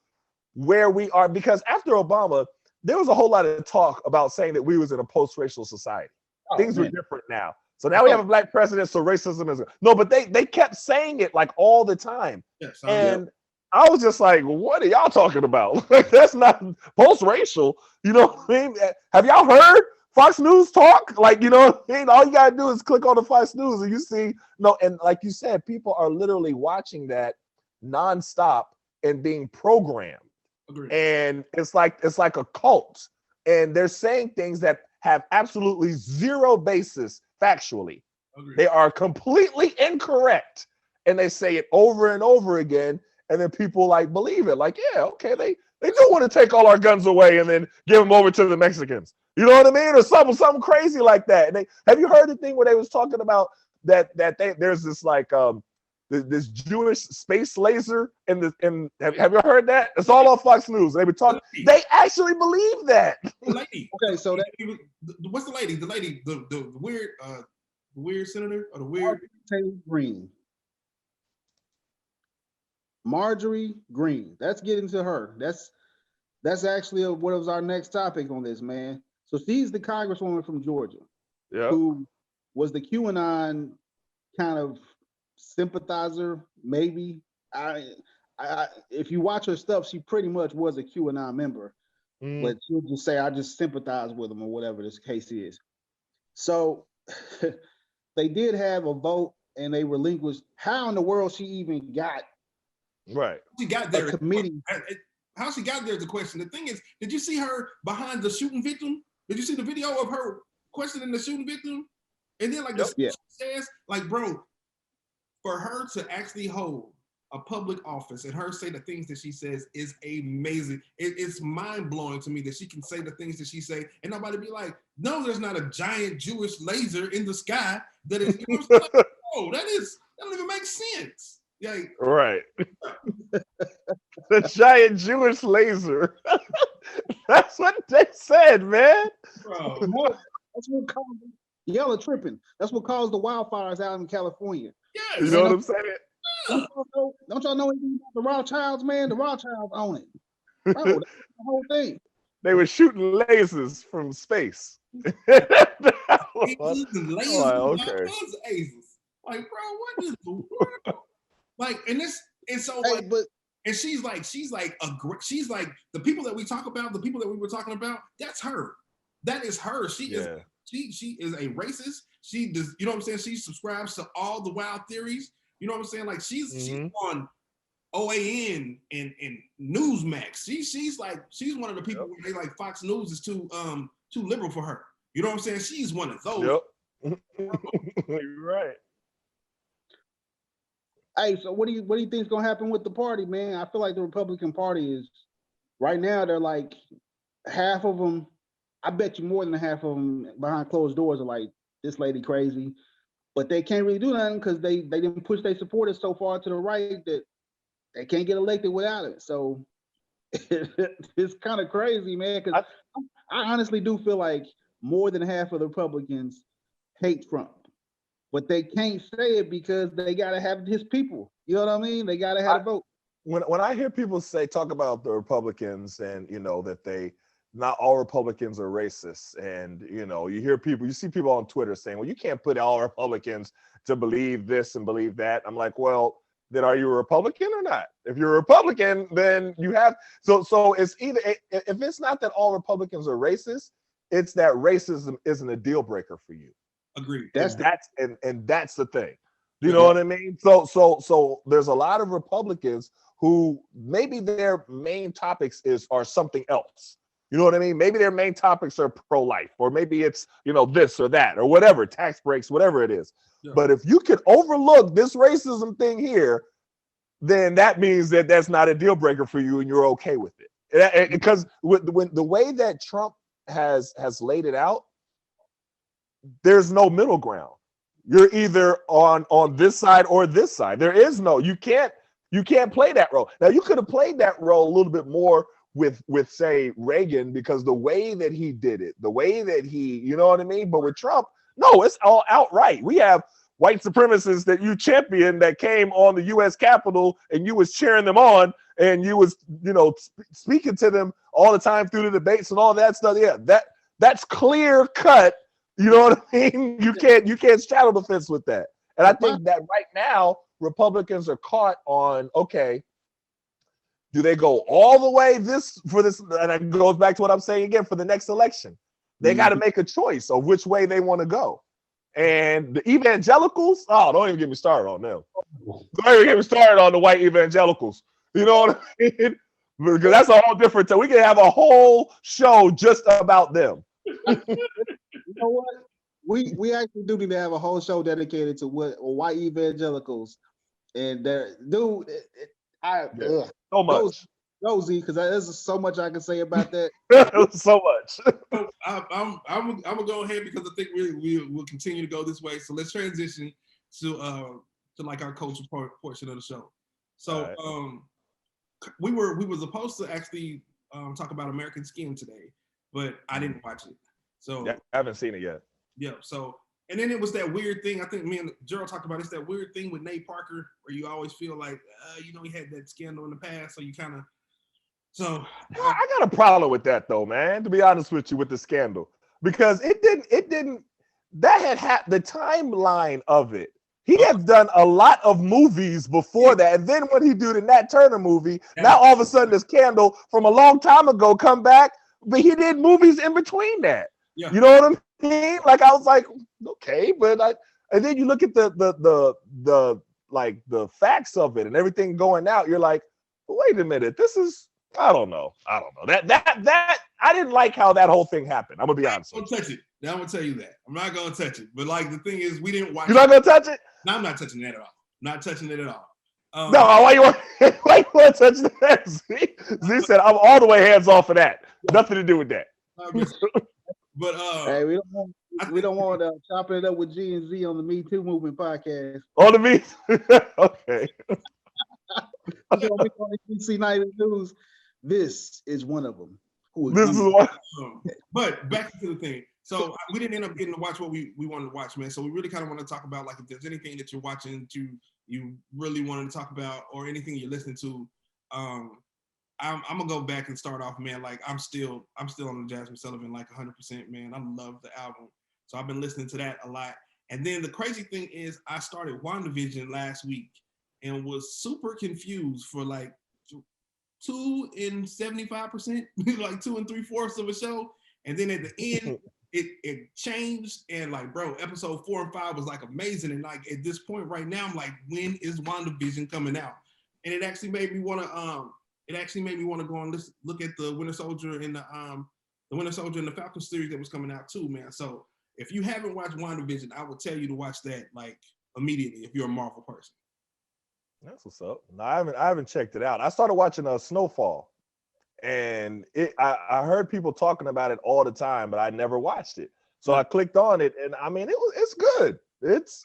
where we are. Because after Obama, there was a whole lot of talk about saying that we was in a post-racial society. Things were different now. So now we have a black president, so racism is no, but they kept saying it like all the time. Yes, and I was just like, what are y'all talking about? Like that's not post-racial. You know what I mean? Have y'all heard Fox News talk? Like, you know what I mean? All you gotta do is click on the Fox News and you see, and like you said, people are literally watching that nonstop and being programmed. Agreed. And it's like a cult. And they're saying things that have absolutely zero basis factually. Agreed. They are completely incorrect. And they say it over and over again. And then people like believe it. Like, yeah, okay, they do want to take all our guns away and then give them over to the Mexicans. You know what I mean? Or something crazy like that. And have you heard the thing where they was talking about that there's this like this Jewish space laser have you heard that? It's all on Fox News. They were talking. They actually believe that. The lady. Okay, so that what's the lady? The lady, the weird senator or the weird Green. Marjorie Green. Let's get into her. That's actually what was our next topic on this, man. So she's the congresswoman from Georgia, who was the QAnon kind of sympathizer, maybe. If you watch her stuff, she pretty much was a QAnon member, but she'll just say, I just sympathize with them or whatever this case is. So they did have a vote and they relinquished. How in the world she even got she got there? Committee. How she got there is the question. The thing is, did you see her behind the shooting victim? Did you see the video of her questioning the shooting victim? And then says, like, bro, for her to actually hold a public office and her say the things that she says is amazing. It's mind blowing to me that she can say the things that she say and nobody be like, no, there's not a giant Jewish laser in the sky that is, you know what I'm saying? Oh, that don't even make sense. Like, right. The giant Jewish laser. That's what they said, man. bro. That's what caused y'all are tripping. That's what caused the wildfires out in California. Yes. You know what I'm saying? Don't y'all know anything about the Rothschilds, man? The Rothschilds own it. Bro, that's the whole thing. They were shooting lasers from space. Lasers and lasers, Oh, all okay. kinds of lasers. Like, bro, what is the world? Like, and so Hey, like, but and she's like the people that we talk about, the people that we were talking about, that's her. That is her. She is a racist. She does, you know what I'm saying? She subscribes to all the wild theories. You know what I'm saying? Like she's on OAN and Newsmax. She's one of the people where they like Fox News is too liberal for her. You know what I'm saying? She's one of those. Yep. You're right. hey, so what do you think is gonna happen with the party, man? I feel like the Republican Party is right now. They're like half of them. I bet you more than half of them behind closed doors are like, this lady crazy, but they can't really do nothing because they didn't push their supporters so far to the right that they can't get elected without it. So it's kind of crazy, man. Because I honestly do feel like more than half of the Republicans hate Trump, but they can't say it because they gotta have his people. You know what I mean? They gotta have a vote. When I hear people talk about the Republicans and that not all Republicans are racist, and you see people on Twitter saying, well, you can't put all Republicans to believe this and believe that. I'm like, well, then are you a Republican or not? If you're a Republican, then you have so it's either, if it's not that all Republicans are racist, it's that racism isn't a deal breaker for you. Agreed. That's the thing. You know what I mean? So there's a lot of Republicans who maybe their main topics are something else. You know what I mean? Maybe their main topics are pro-life, or maybe it's, this or that, or whatever, tax breaks, whatever it is. Yeah. But if you could overlook this racism thing here, then that means that that's not a deal breaker for you and you're okay with it. Because when the way that Trump has laid it out, there's no middle ground. You're either on this side or this side. There is no, you can't play that role. Now, you could have played that role a little bit more with say Reagan, because the way that he did it, the way that he, you know what I mean? But with Trump, no, it's all outright. We have white supremacists that you champion that came on the U.S. Capitol and you was cheering them on and you was, speaking to them all the time through the debates and all that stuff. Yeah, that's clear cut. You know what I mean? You can't straddle the fence with that. And I think that right now Republicans are caught on, okay, do they go all the way for this? And it goes back to what I'm saying again, for the next election. They got to make a choice of which way they want to go. And the evangelicals, don't even get me started on them. Don't even get me started on the white evangelicals. You know what I mean? Because that's a whole different thing. We can have a whole show just about them. You know what? We actually do need to have a whole show dedicated to what white evangelicals and dude. So much. Nosy, because there's so much I can say about that. So much. I'm gonna go ahead because I think we will continue to go this way. So let's transition to like our culture portion of the show. So we were supposed to actually talk about American Skin today, but I didn't watch it. So yeah, I haven't seen it yet. Yeah. So and then it was that weird thing. I think me and Gerald talked about. It's that weird thing with Nate Parker where you always feel like he had that scandal in the past, so you kind of. So I got a problem with that though, man. To be honest with you, with the scandal, because it didn't. That had the timeline of it. He had done a lot of movies before that, and then when he do the Nat Turner movie, now all of a sudden the scandal from a long time ago come back, but he did movies in between that. Yeah. You know what I mean? Like I was like, okay, but and then you look at the like the facts of it and everything going out, you're like, wait a minute, this is. I don't know. That I didn't like how that whole thing happened. I'm gonna be honest. Don't touch it. Now I'm gonna tell you that. I'm not gonna touch it. But like the thing is, we didn't watch. You're not gonna touch it? No, I'm not touching that at all. Not touching it at all. No, why you want to touch that? Z said, I'm all the way hands off of that. Nothing to do with that. But hey, we don't want chopping it up with G and Z on the Me Too Movement podcast. On the Me, okay. On NBC Nightly News, this is one of them. This is one. But back to the thing. So we didn't end up getting to watch what we wanted to watch, man. So we really kind of want to talk about, like, if there's anything that you're watching you really wanted to talk about, or anything you're listening to. I'm gonna go back and start off, man. Like, I'm still on the Jasmine Sullivan, like 100%, man. I love the album, so I've been listening to that a lot. And then the crazy thing is, I started WandaVision last week and was super confused for like 2 and 75%, like 2 3/4 of a show, and then at the end. It changed, and like, bro, episode 4 and 5 was like amazing, and like at this point right now, I'm like, when is WandaVision coming out? And it actually made me want to go and look at the Winter Soldier and the Winter Soldier and the Falcon series that was coming out too, man. So if you haven't watched WandaVision, I would tell you to watch that like immediately if you're a Marvel person. That's what's up. No, I haven't checked it out. I started watching Snowfall. And I heard people talking about it all the time, but I never watched it. So I clicked on it, and I mean, it's good. It's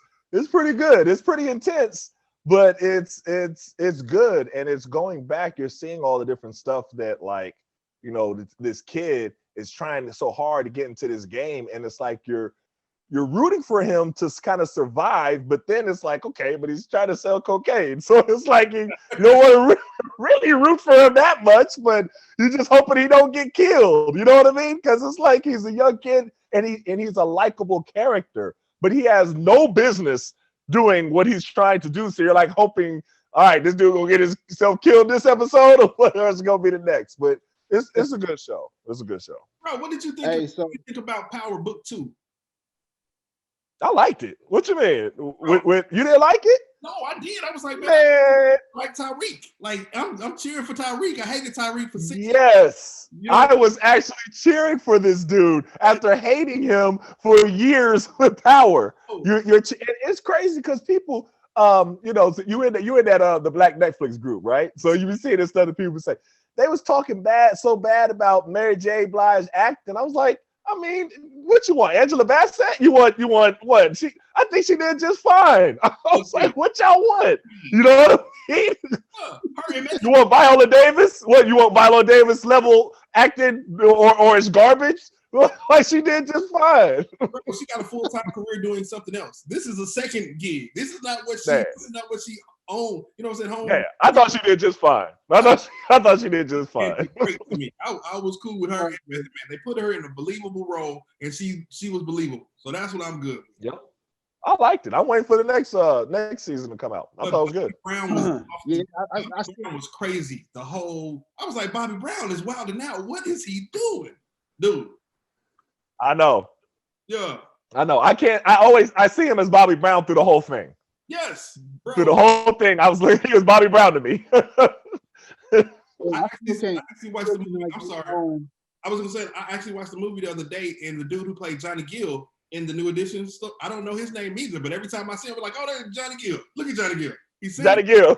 pretty good. It's pretty intense, but it's good, and it's going back. You're seeing all the different stuff that, like, you know, this kid is trying so hard to get into this game, and it's like you're rooting for him to kind of survive, but then it's like, okay, but he's trying to sell cocaine. So it's like you don't want to really root for him that much, but you're just hoping he don't get killed. You know what I mean? Because it's like he's a young kid and he's a likable character, but he has no business doing what he's trying to do. So you're like hoping, all right, this dude gonna get himself killed this episode, or whatever it's gonna be the next. But it's a good show. It's a good show. Bro, what did you think? What did you think about Power Book 2? I liked it. What you mean? You didn't like it? No, I did. I was like, man, like Tyreek. Like, I'm cheering for Tyreek. I hated Tyreek for 6 years. Yes. You know? I was actually cheering for this dude after hating him for years with Power. It's crazy because people, you know, so you in that the Black Netflix group, right? So you be seeing this stuff that people say. They was talking so bad about Mary J. Blige acting. I was like, I mean, what you want? Angela Bassett? You want what? I think she did just fine. I was like, what y'all want? You know what I mean? You want Viola Davis? What, you want Viola Davis level acting or it's garbage? Like, she did just fine. She got a full-time career doing something else. This is a second gig. This is not what she owned. You know what I'm saying? Home. Yeah, I thought she did just fine. I thought she did just fine. Great to me. I was cool with her. Man, they put her in a believable role, and she was believable. So that's what I'm good with. Yep. I liked it. I'm waiting for the next season to come out. I thought it was good. Brown was crazy. I was like, Bobby Brown is wilding out. What is he doing, dude? I know. Yeah. I know. I see him as Bobby Brown through the whole thing. Yes, bro. Through the whole thing, I was like, he was Bobby Brown to me. I actually watched the movie. I'm sorry. I was gonna say I actually watched the movie the other day, and the dude who played Johnny Gill in the New Edition stuff, I don't know his name either, but every time I see him, I'm like, oh, that's Johnny Gill. Look at Johnny Gill. He's Johnny Gill.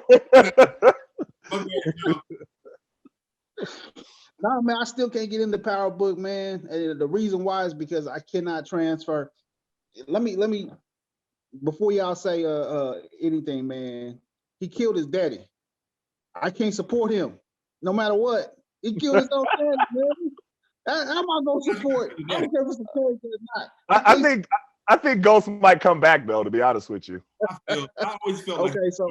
No, man, I still can't get into Power Book, man. And the reason why is because I cannot transfer. Let me before y'all say anything, man. He killed his daddy. I can't support him, no matter what. He killed his own daddy, man. How am I gonna support? I don't care if it's a character or not. I think Ghost might come back though. To be honest with you, I always felt okay. So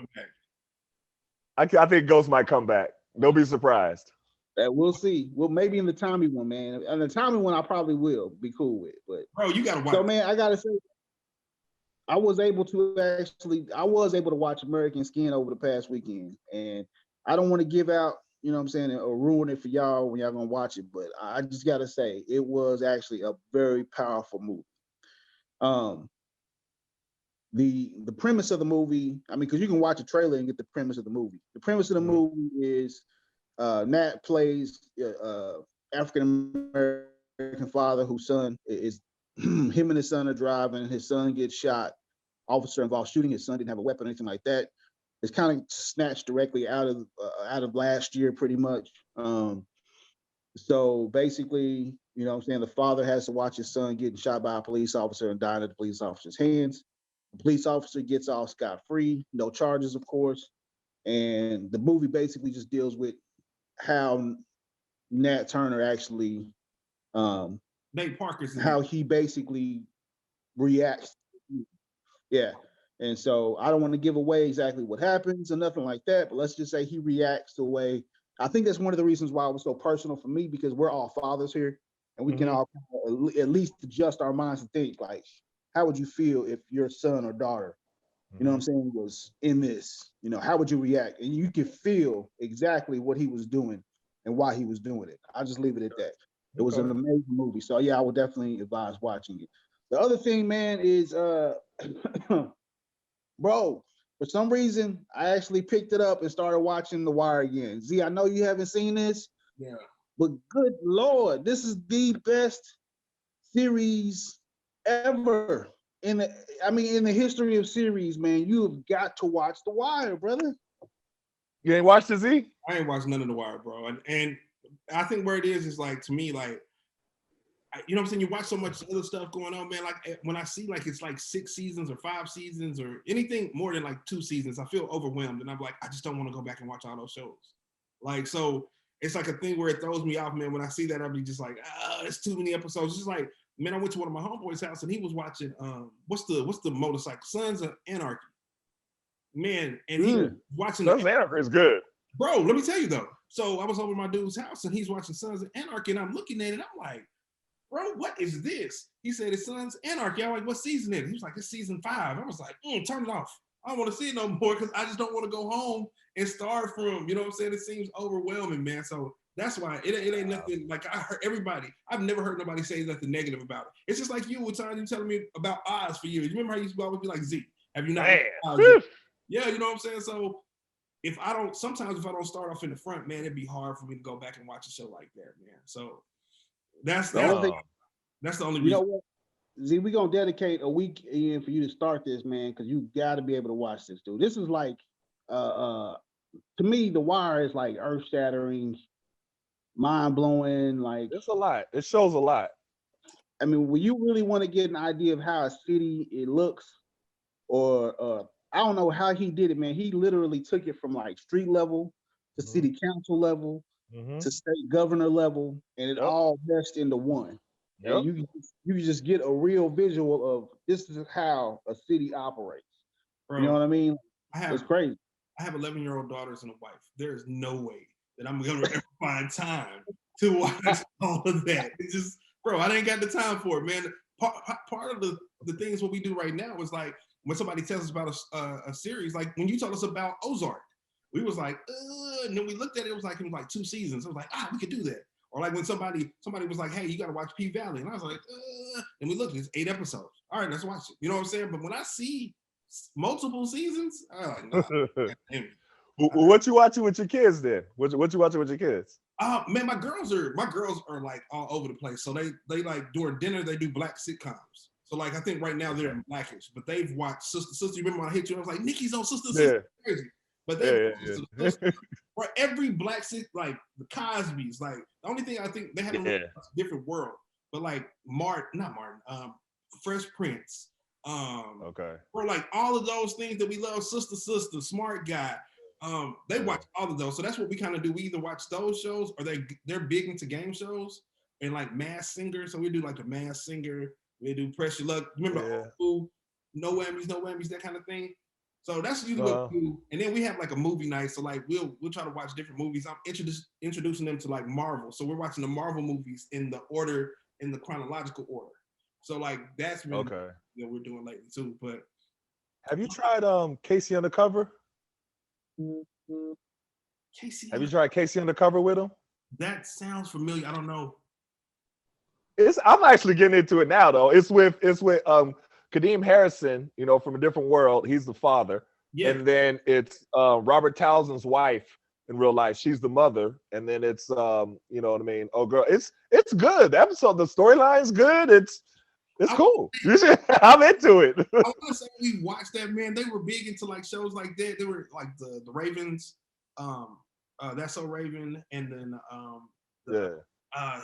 I think Ghost might come back. Don't be surprised. We'll see. Well, maybe in the Tommy one, man. And the Tommy one, I probably will be cool with. But bro, you gotta watch. So, man, I gotta say, I was able to watch American Skin over the past weekend, and I don't want to give out, you know what I'm saying, or ruin it for y'all when y'all gonna watch it. But I just gotta say, it was actually a very powerful movie. The premise of the movie, I mean, because you can watch a trailer and get the premise of the movie. The premise of the movie is Nat plays African American father whose son is him and his son are driving. His son gets shot. Officer involved shooting. His son didn't have a weapon or anything like that. it's kind of snatched directly out of last year, pretty much. So basically, you know what I'm saying, the father has to watch his son getting shot by a police officer and dying at the police officer's hands. The police officer gets off scot-free, no charges, of course. And the movie basically just deals with how Nat Turner actually, Nate Parker's in how it. he basically reacts. Yeah. And so I don't want to give away exactly what happens or nothing like that, but let's just say he reacts the way. I think that's one of the reasons why it was so personal for me, because we're all fathers here, and we can all at least adjust our minds and think like, how would you feel if your son or daughter, you know what I'm saying, was in this? You know, how would you react? And you could feel exactly what he was doing and why he was doing it. I'll just leave it at that. It was an amazing movie. So yeah, I would definitely advise watching it. The other thing, man, is bro, for some reason, I actually picked it up and started watching The Wire again. Z, I know you haven't seen this, Yeah. but good Lord, this is the best series ever in the history of series, man. You have got to watch The Wire, brother. You ain't watched the Z? I ain't watched none of The Wire, bro. And I think where it is like, to me, like, you know what I'm saying? You watch so much other stuff going on, man. Like when I see like it's like 6 seasons or 5 seasons or anything more than like 2 seasons, I feel overwhelmed. And I'm like, I just don't want to go back and watch all those shows. Like, so it's like a thing where it throws me off, man. When I see that, I'll be just like, it's too many episodes. It's just like, man, I went to one of my homeboys' house and he was watching what's the motorcycle? Sons of Anarchy. Man, and he was watching Sons of Anarchy is good. Bro, let me tell you though. So I was over at my dude's house and he's watching Sons of Anarchy, and I'm looking at it, I'm like, bro, what is this? He said, it's Sons Anarchy. I'm like, what season is it? He was like, it's season 5. I was like, turn it off. I don't want to see it no more because I just don't want to go home and start from, you know what I'm saying? It seems overwhelming, man. So that's why it ain't nothing. Like, I heard everybody, I've never heard nobody say nothing negative about it. It's just like you were telling me about Oz for years. You remember how you used to always be like, Z, have you not? Yeah, you know what I'm saying? So sometimes if I don't start off in the front, man, it'd be hard for me to go back and watch a show like that, man. So that's the only reason. You know what? Z, we're gonna dedicate a week in for you to start this, man, because you gotta be able to watch this, dude. This is like to me, The Wire is like earth-shattering, mind-blowing, like it's a lot. It shows a lot. I mean, when you really want to get an idea of how a city it looks, or I don't know how he did it, man. He literally took it from like street level to city council level to state governor level, and it all meshed into one. And you can just get a real visual of this is how a city operates. Bro, you know what I mean? It's crazy. I have 11-year-old daughters and a wife. There is no way that I'm gonna ever find time to watch all of that. It's just, bro, I ain't got the time for it, man. Part of the things what we do right now is like when somebody tells us about a series, like when you told us about Ozark, we was like, and then we looked at it, it was like 2 seasons. I was like, we could do that. Or like when somebody was like, hey, you got to watch P-Valley. And I was like, and we looked, it's 8 episodes. All right, let's watch it. You know what I'm saying? But when I see multiple seasons, I'm like, nah. What you watching with your kids then? What you watching with your kids? Man, my girls are like all over the place. So they like during dinner, they do black sitcoms. So like I think right now they're in Blackish, but they've watched Sister. You remember when I hit you? I was like, Nikki's on Sister. Crazy. But they for every black like the Cosby's, like the only thing I think they have a different world, but like Fresh Prince, or like all of those things that we love, Sister, Smart Guy, they watch all of those. So that's what we kind of do. We either watch those shows or they're big into game shows and like Masked Singer. So we do like a Masked Singer. We do Press Your Luck. Remember, no whammies, that kind of thing. So that's usually what we do. And then we have like a movie night. So like we'll try to watch different movies. I'm introducing them to like Marvel. So we're watching the Marvel movies in the chronological order. So like that's really what we're doing lately too. But have you tried Casey Undercover? Have you tried Casey Undercover with him? That sounds familiar. I don't know. I'm actually getting into it now though. It's with Kadeem Harrison, you know, from a different world. He's the father. Yeah. And then it's Robert Townsend's wife in real life. She's the mother. And then it's you know what I mean? Oh girl, it's good. The episode, the storyline's good. It's cool. I'm into it. I want to say we watched that, man. They were big into like shows like that. They were like the Ravens, That's So Raven, and then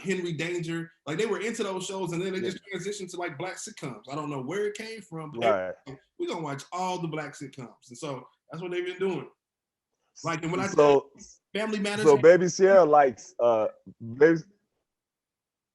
Henry Danger. Like they were into those shows, and then they just transitioned to like black sitcoms. I don't know where it came from. But we're gonna watch all the black sitcoms, and so that's what they've been doing. Like, and when Family Matters. So Baby Sierra likes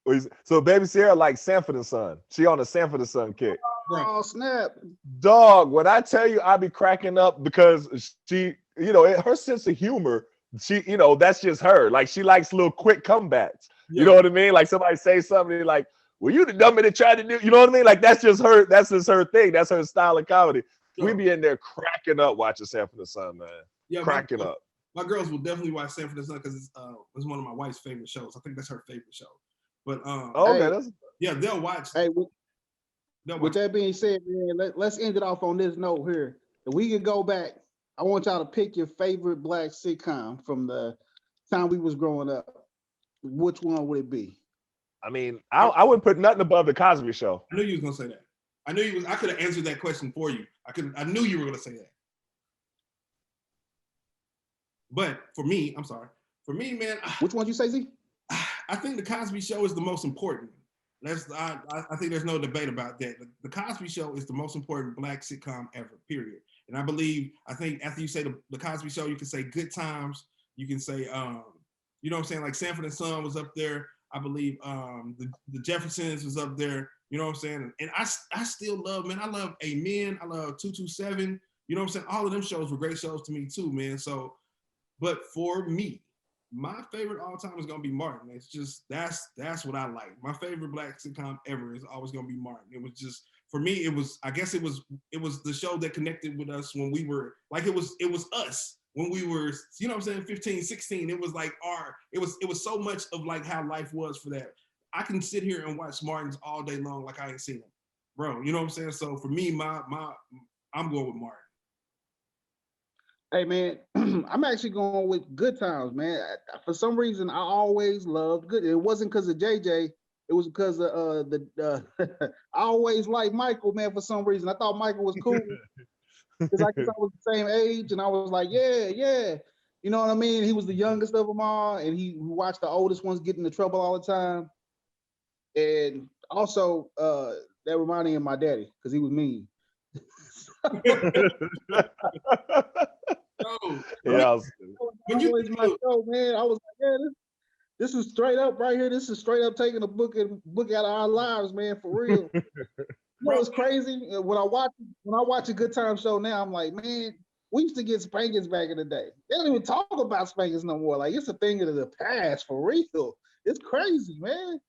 Baby Sierra likes Sanford and Son. She on a Sanford and Son kick. Oh snap! Dog, when I tell you, I be cracking up because she, her sense of humor. She, that's just her. Like she likes little quick comebacks. Yeah. You know what I mean? Like somebody say something like, "Well, you the dummy that tried to do." You know what I mean? Like that's just her. That's just her thing. That's her style of comedy. Sure. We be in there cracking up watching Sanford and Son, man. Yeah, cracking up. My girls will definitely watch Sanford and Son because it's one of my wife's favorite shows. I think that's her favorite show. But they'll watch. Hey, with that being said, man, let's end it off on this note here. If we could go back, I want y'all to pick your favorite black sitcom from the time we was growing up. Which one would it be? I mean, I wouldn't put nothing above the Cosby Show. I knew you was gonna say that. I could have answered that question for you. I knew you were gonna say that. But for me, man. Which one did you say, Z? I think the Cosby Show is the most important. I think there's no debate about that. The Cosby Show is the most important black sitcom ever, period. And I think after you say the Cosby Show, you can say Good Times. You can say, you know what I'm saying? Like Sanford and Son was up there. I believe the Jeffersons was up there. You know what I'm saying? And I still love, man. I love Amen. I love 227. You know what I'm saying? All of them shows were great shows to me too, man. So, but for me, my favorite all time is gonna be Martin. It's just that's what I like. My favorite black sitcom ever is always gonna be Martin. It was just for me. It was the show that connected with us when we were like it was us when we were, you know what I'm saying, 15, 16. It was like it was so much of like how life was for that. I can sit here and watch Martins all day long like I ain't seen them, bro. You know what I'm saying? So for me, I'm going with Martin. Hey man, I'm actually going with Good Times, man. For some reason, I always loved Good. It wasn't because of JJ. It was because of I always liked Michael, man. For some reason, I thought Michael was cool because I was the same age, and I was like, yeah. You know what I mean? He was the youngest of them all, and he watched the oldest ones get into trouble all the time. And also, that reminded me of my daddy because he was mean. When you was my show, man, I was like, yeah, this is straight up right here. This is straight up taking a book out of our lives, man, for real. You know what's crazy? When I watch a Good Time show now, I'm like, man, we used to get spankings back in the day. They don't even talk about spankings no more. Like it's a thing of the past for real. It's crazy, man.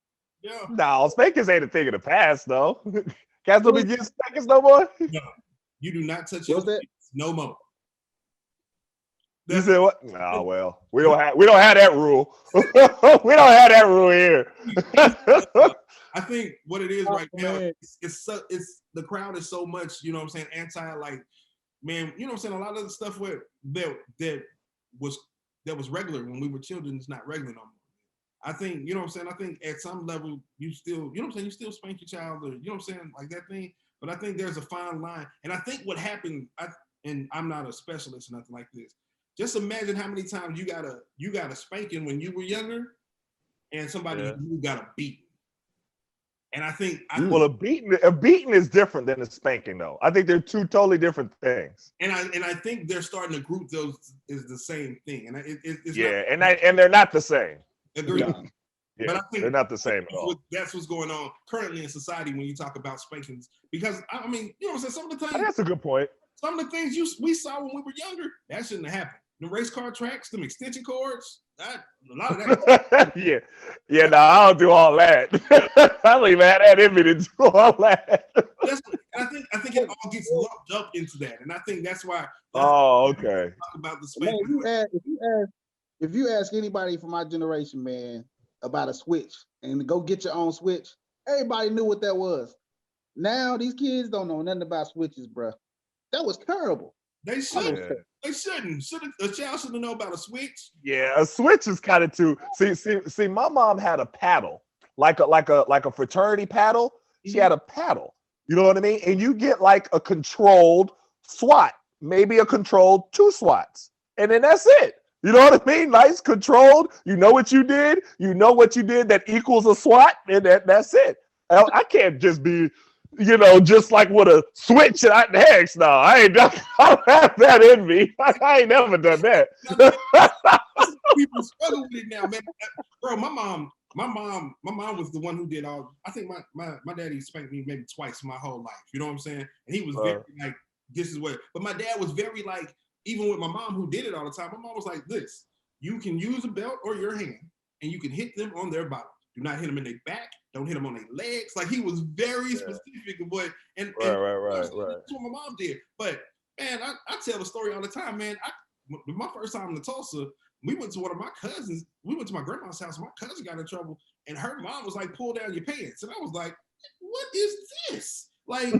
Yeah. No, spankings ain't a thing of the past, though. Cats don't be getting spankings no more. No, you do not touch your spankings no more. You said what? Oh well, we don't have that rule. We don't have that rule here. I think what it is right now, it's the crowd is so much, you know what I'm saying, anti, like, man, you know what I'm saying, a lot of the stuff that was regular when we were children is not regular no more. I think, you know what I'm saying, I think at some level you still, you know what I'm saying, you still spank your child, or you know what I'm saying, like that thing. But I think there's a fine line. And I think what happened, and I'm not a specialist or nothing like this. Just imagine how many times you got a spanking when you were younger, and somebody you got a beat. And I think a beating is different than a spanking, though. I think they're two totally different things. And I think they're starting to group those is the same thing. And it's and they're not the same. Agreed. Yeah. But I think they're not the same at all. That's what's going on currently in society when you talk about spankings. Because I mean, you know what I'm saying? Some of the things. That's a good point. Some of the things we saw when we were younger, that shouldn't have happened. The race car tracks, them extension cords, a lot of that. yeah. No, I don't do all that. I don't even have that in me to do all that. I think it all gets lumped up into that, and I think that's why. Okay. Talk about the spanking. If you ask anybody from my generation, man, about a switch and go get your own switch, everybody knew what that was. Now these kids don't know nothing about switches, bro. That was terrible. They shouldn't. Yeah. They shouldn't. A child shouldn't know about a switch. Yeah, a switch is kind of too. See. My mom had a paddle, like a fraternity paddle. She had a paddle. You know what I mean? And you get like a controlled swat, maybe a controlled 2 swats. And then that's it. You know what I mean? Nice, controlled. You know what you did. You know what you did that equals a swat, and that's it. I can't just be, just like with a switch. And heck, no, I don't have that in me. I ain't never done that. People struggle with it now, man. Bro, my mom was the one who did all. I think my daddy spanked me maybe twice my whole life. You know what I'm saying? And he was very like, this is what. But my dad was very like, even with my mom who did it all the time. My mom was like, this: you can use a belt or your hand, and you can hit them on their bottom. Do not hit them in their back. Don't hit them on their legs. Like he was very specific of what. And right. That's what my mom did. But man, I tell the story all the time, man. My first time in Tulsa, we went to one of my cousins. We went to my grandma's house. My cousin got in trouble, and her mom was like, "Pull down your pants," and I was like, "What is this?" Like,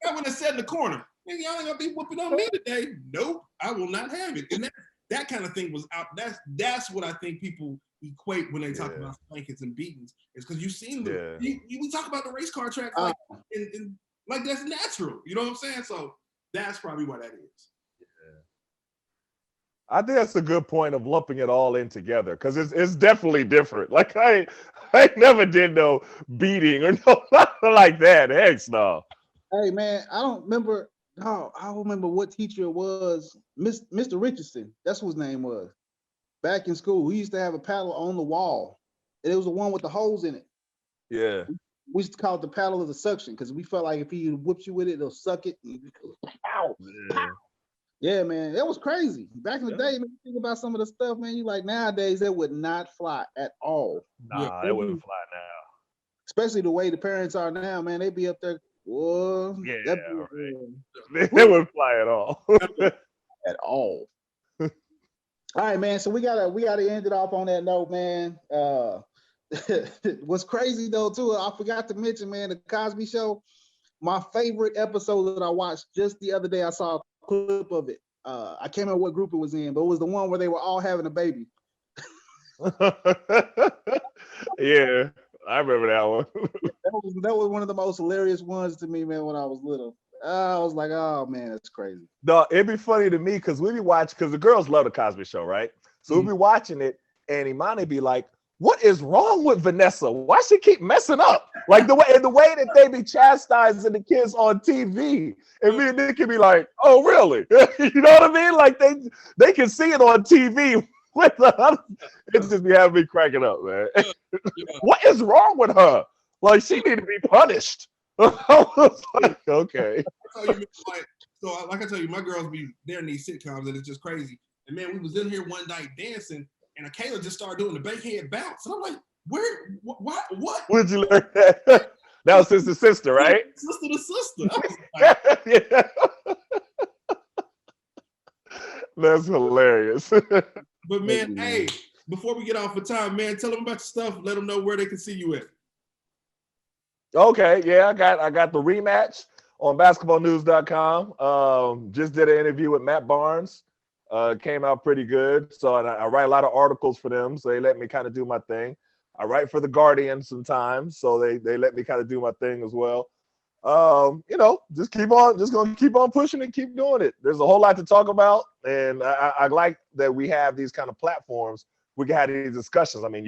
I would have sat in the corner. Man, y'all ain't gonna be whooping on me today. Nope, I will not have it. And that kind of thing was out. That's what I think people equate when they talk about spankings and beatings. Is because you've seen them. We talk about the race car tracks like, and like that's natural. You know what I'm saying? So that's probably why that is. I think that's a good point of lumping it all in together because it's definitely different. Like I never did no beating or nothing like that. Heck no. Hey man, I don't remember. No, I don't remember what teacher it was. Mr. Richardson, that's what his name was. Back in school, we used to have a paddle on the wall. And it was the one with the holes in it. Yeah. We used to call it the paddle of the suction because we felt like if he whoops you with it, it'll suck it. Pow, pow. Yeah, man, that was crazy. Back in the day, man, you think about some of the stuff, man, you like nowadays that would not fly at all. Nah, it wouldn't fly now. Especially the way the parents are now, man. They be up there. Whoa, right. They wouldn't fly at all. At all. All right, man. So we gotta end it off on that note, man. What's crazy though, too, I forgot to mention, man, the Cosby Show. My favorite episode that I watched just the other day, I saw a clip of it. I can't remember what group it was in, but it was the one where they were all having a baby. Yeah, I remember that one. that was one of the most hilarious ones to me, man, when I was little. I was like, oh man, that's crazy. No, it'd be funny to me because we be watching, because the girls love the Cosby Show, right? So we'd be watching it, and Imani be like, what is wrong with Vanessa? Why she keep messing up? Like the way that they be chastising the kids on TV. And me and Nick can be like, oh, really? You know what I mean? Like they can see it on TV with us. It just be having me cracking up, man. What is wrong with her? Like she need to be punished. I was like, okay. So like I tell you, my girls be there in these sitcoms and it's just crazy. And man, we was in here one night dancing and Kayla just started doing the bankhead bounce. And I'm like, what? Where'd you learn that? That was sister to sister, right? Sister to sister. I was like, yeah. That's hilarious. But man, hey, before we get off of time, man, tell them about your stuff. Let them know where they can see you at. Okay, yeah, I got the rematch on basketballnews.com. Just did an interview with Matt Barnes. Came out pretty good. So I write a lot of articles for them. So they let me kind of do my thing. I write for the Guardian sometimes. So they let me kind of do my thing as well. Just gonna keep on pushing and keep doing it. There's a whole lot to talk about. And I like that we have these kind of platforms. We can have these discussions. I mean,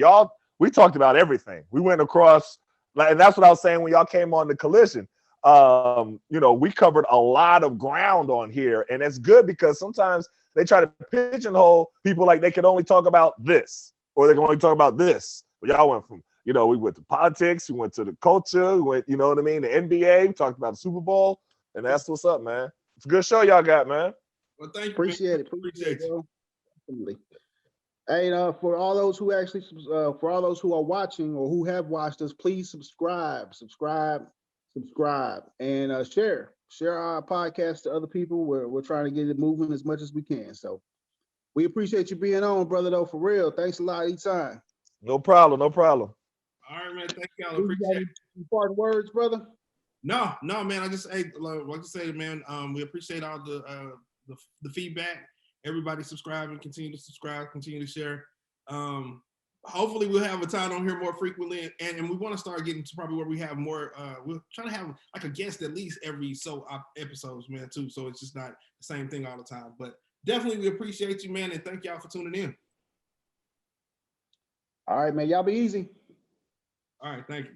we talked about everything. We went across, and that's what I was saying when y'all came on the collision. We covered a lot of ground on here, and it's good because sometimes they try to pigeonhole people like they can only talk about this or they can only talk about this. But y'all went from, we went to politics, we went to the culture, we went, you know what I mean, the NBA, we talked about the Super Bowl, and that's what's up, man. It's a good show y'all got, man. Well, thank you. Appreciate it. Appreciate it. Definitely. Hey, for all those who actually, for all those who are watching or who have watched us, please subscribe, and share our podcast to other people. We're trying to get it moving as much as we can. So we appreciate you being on, brother, though, for real. Thanks a lot each time. No problem. All right, man. Thank y'all. Appreciate it. Important words, brother. No, man. I just, like I said, man. We appreciate all the feedback. Everybody subscribe and continue to subscribe, continue to share. hopefully we'll have a time on here more frequently, and we want to start getting to probably where we have more. We're trying to have like a guest at least every episodes, man, too. So it's just not the same thing all the time. But definitely, we appreciate you, man, and thank y'all for tuning in. All right, man. Y'all be easy. All right, thank you.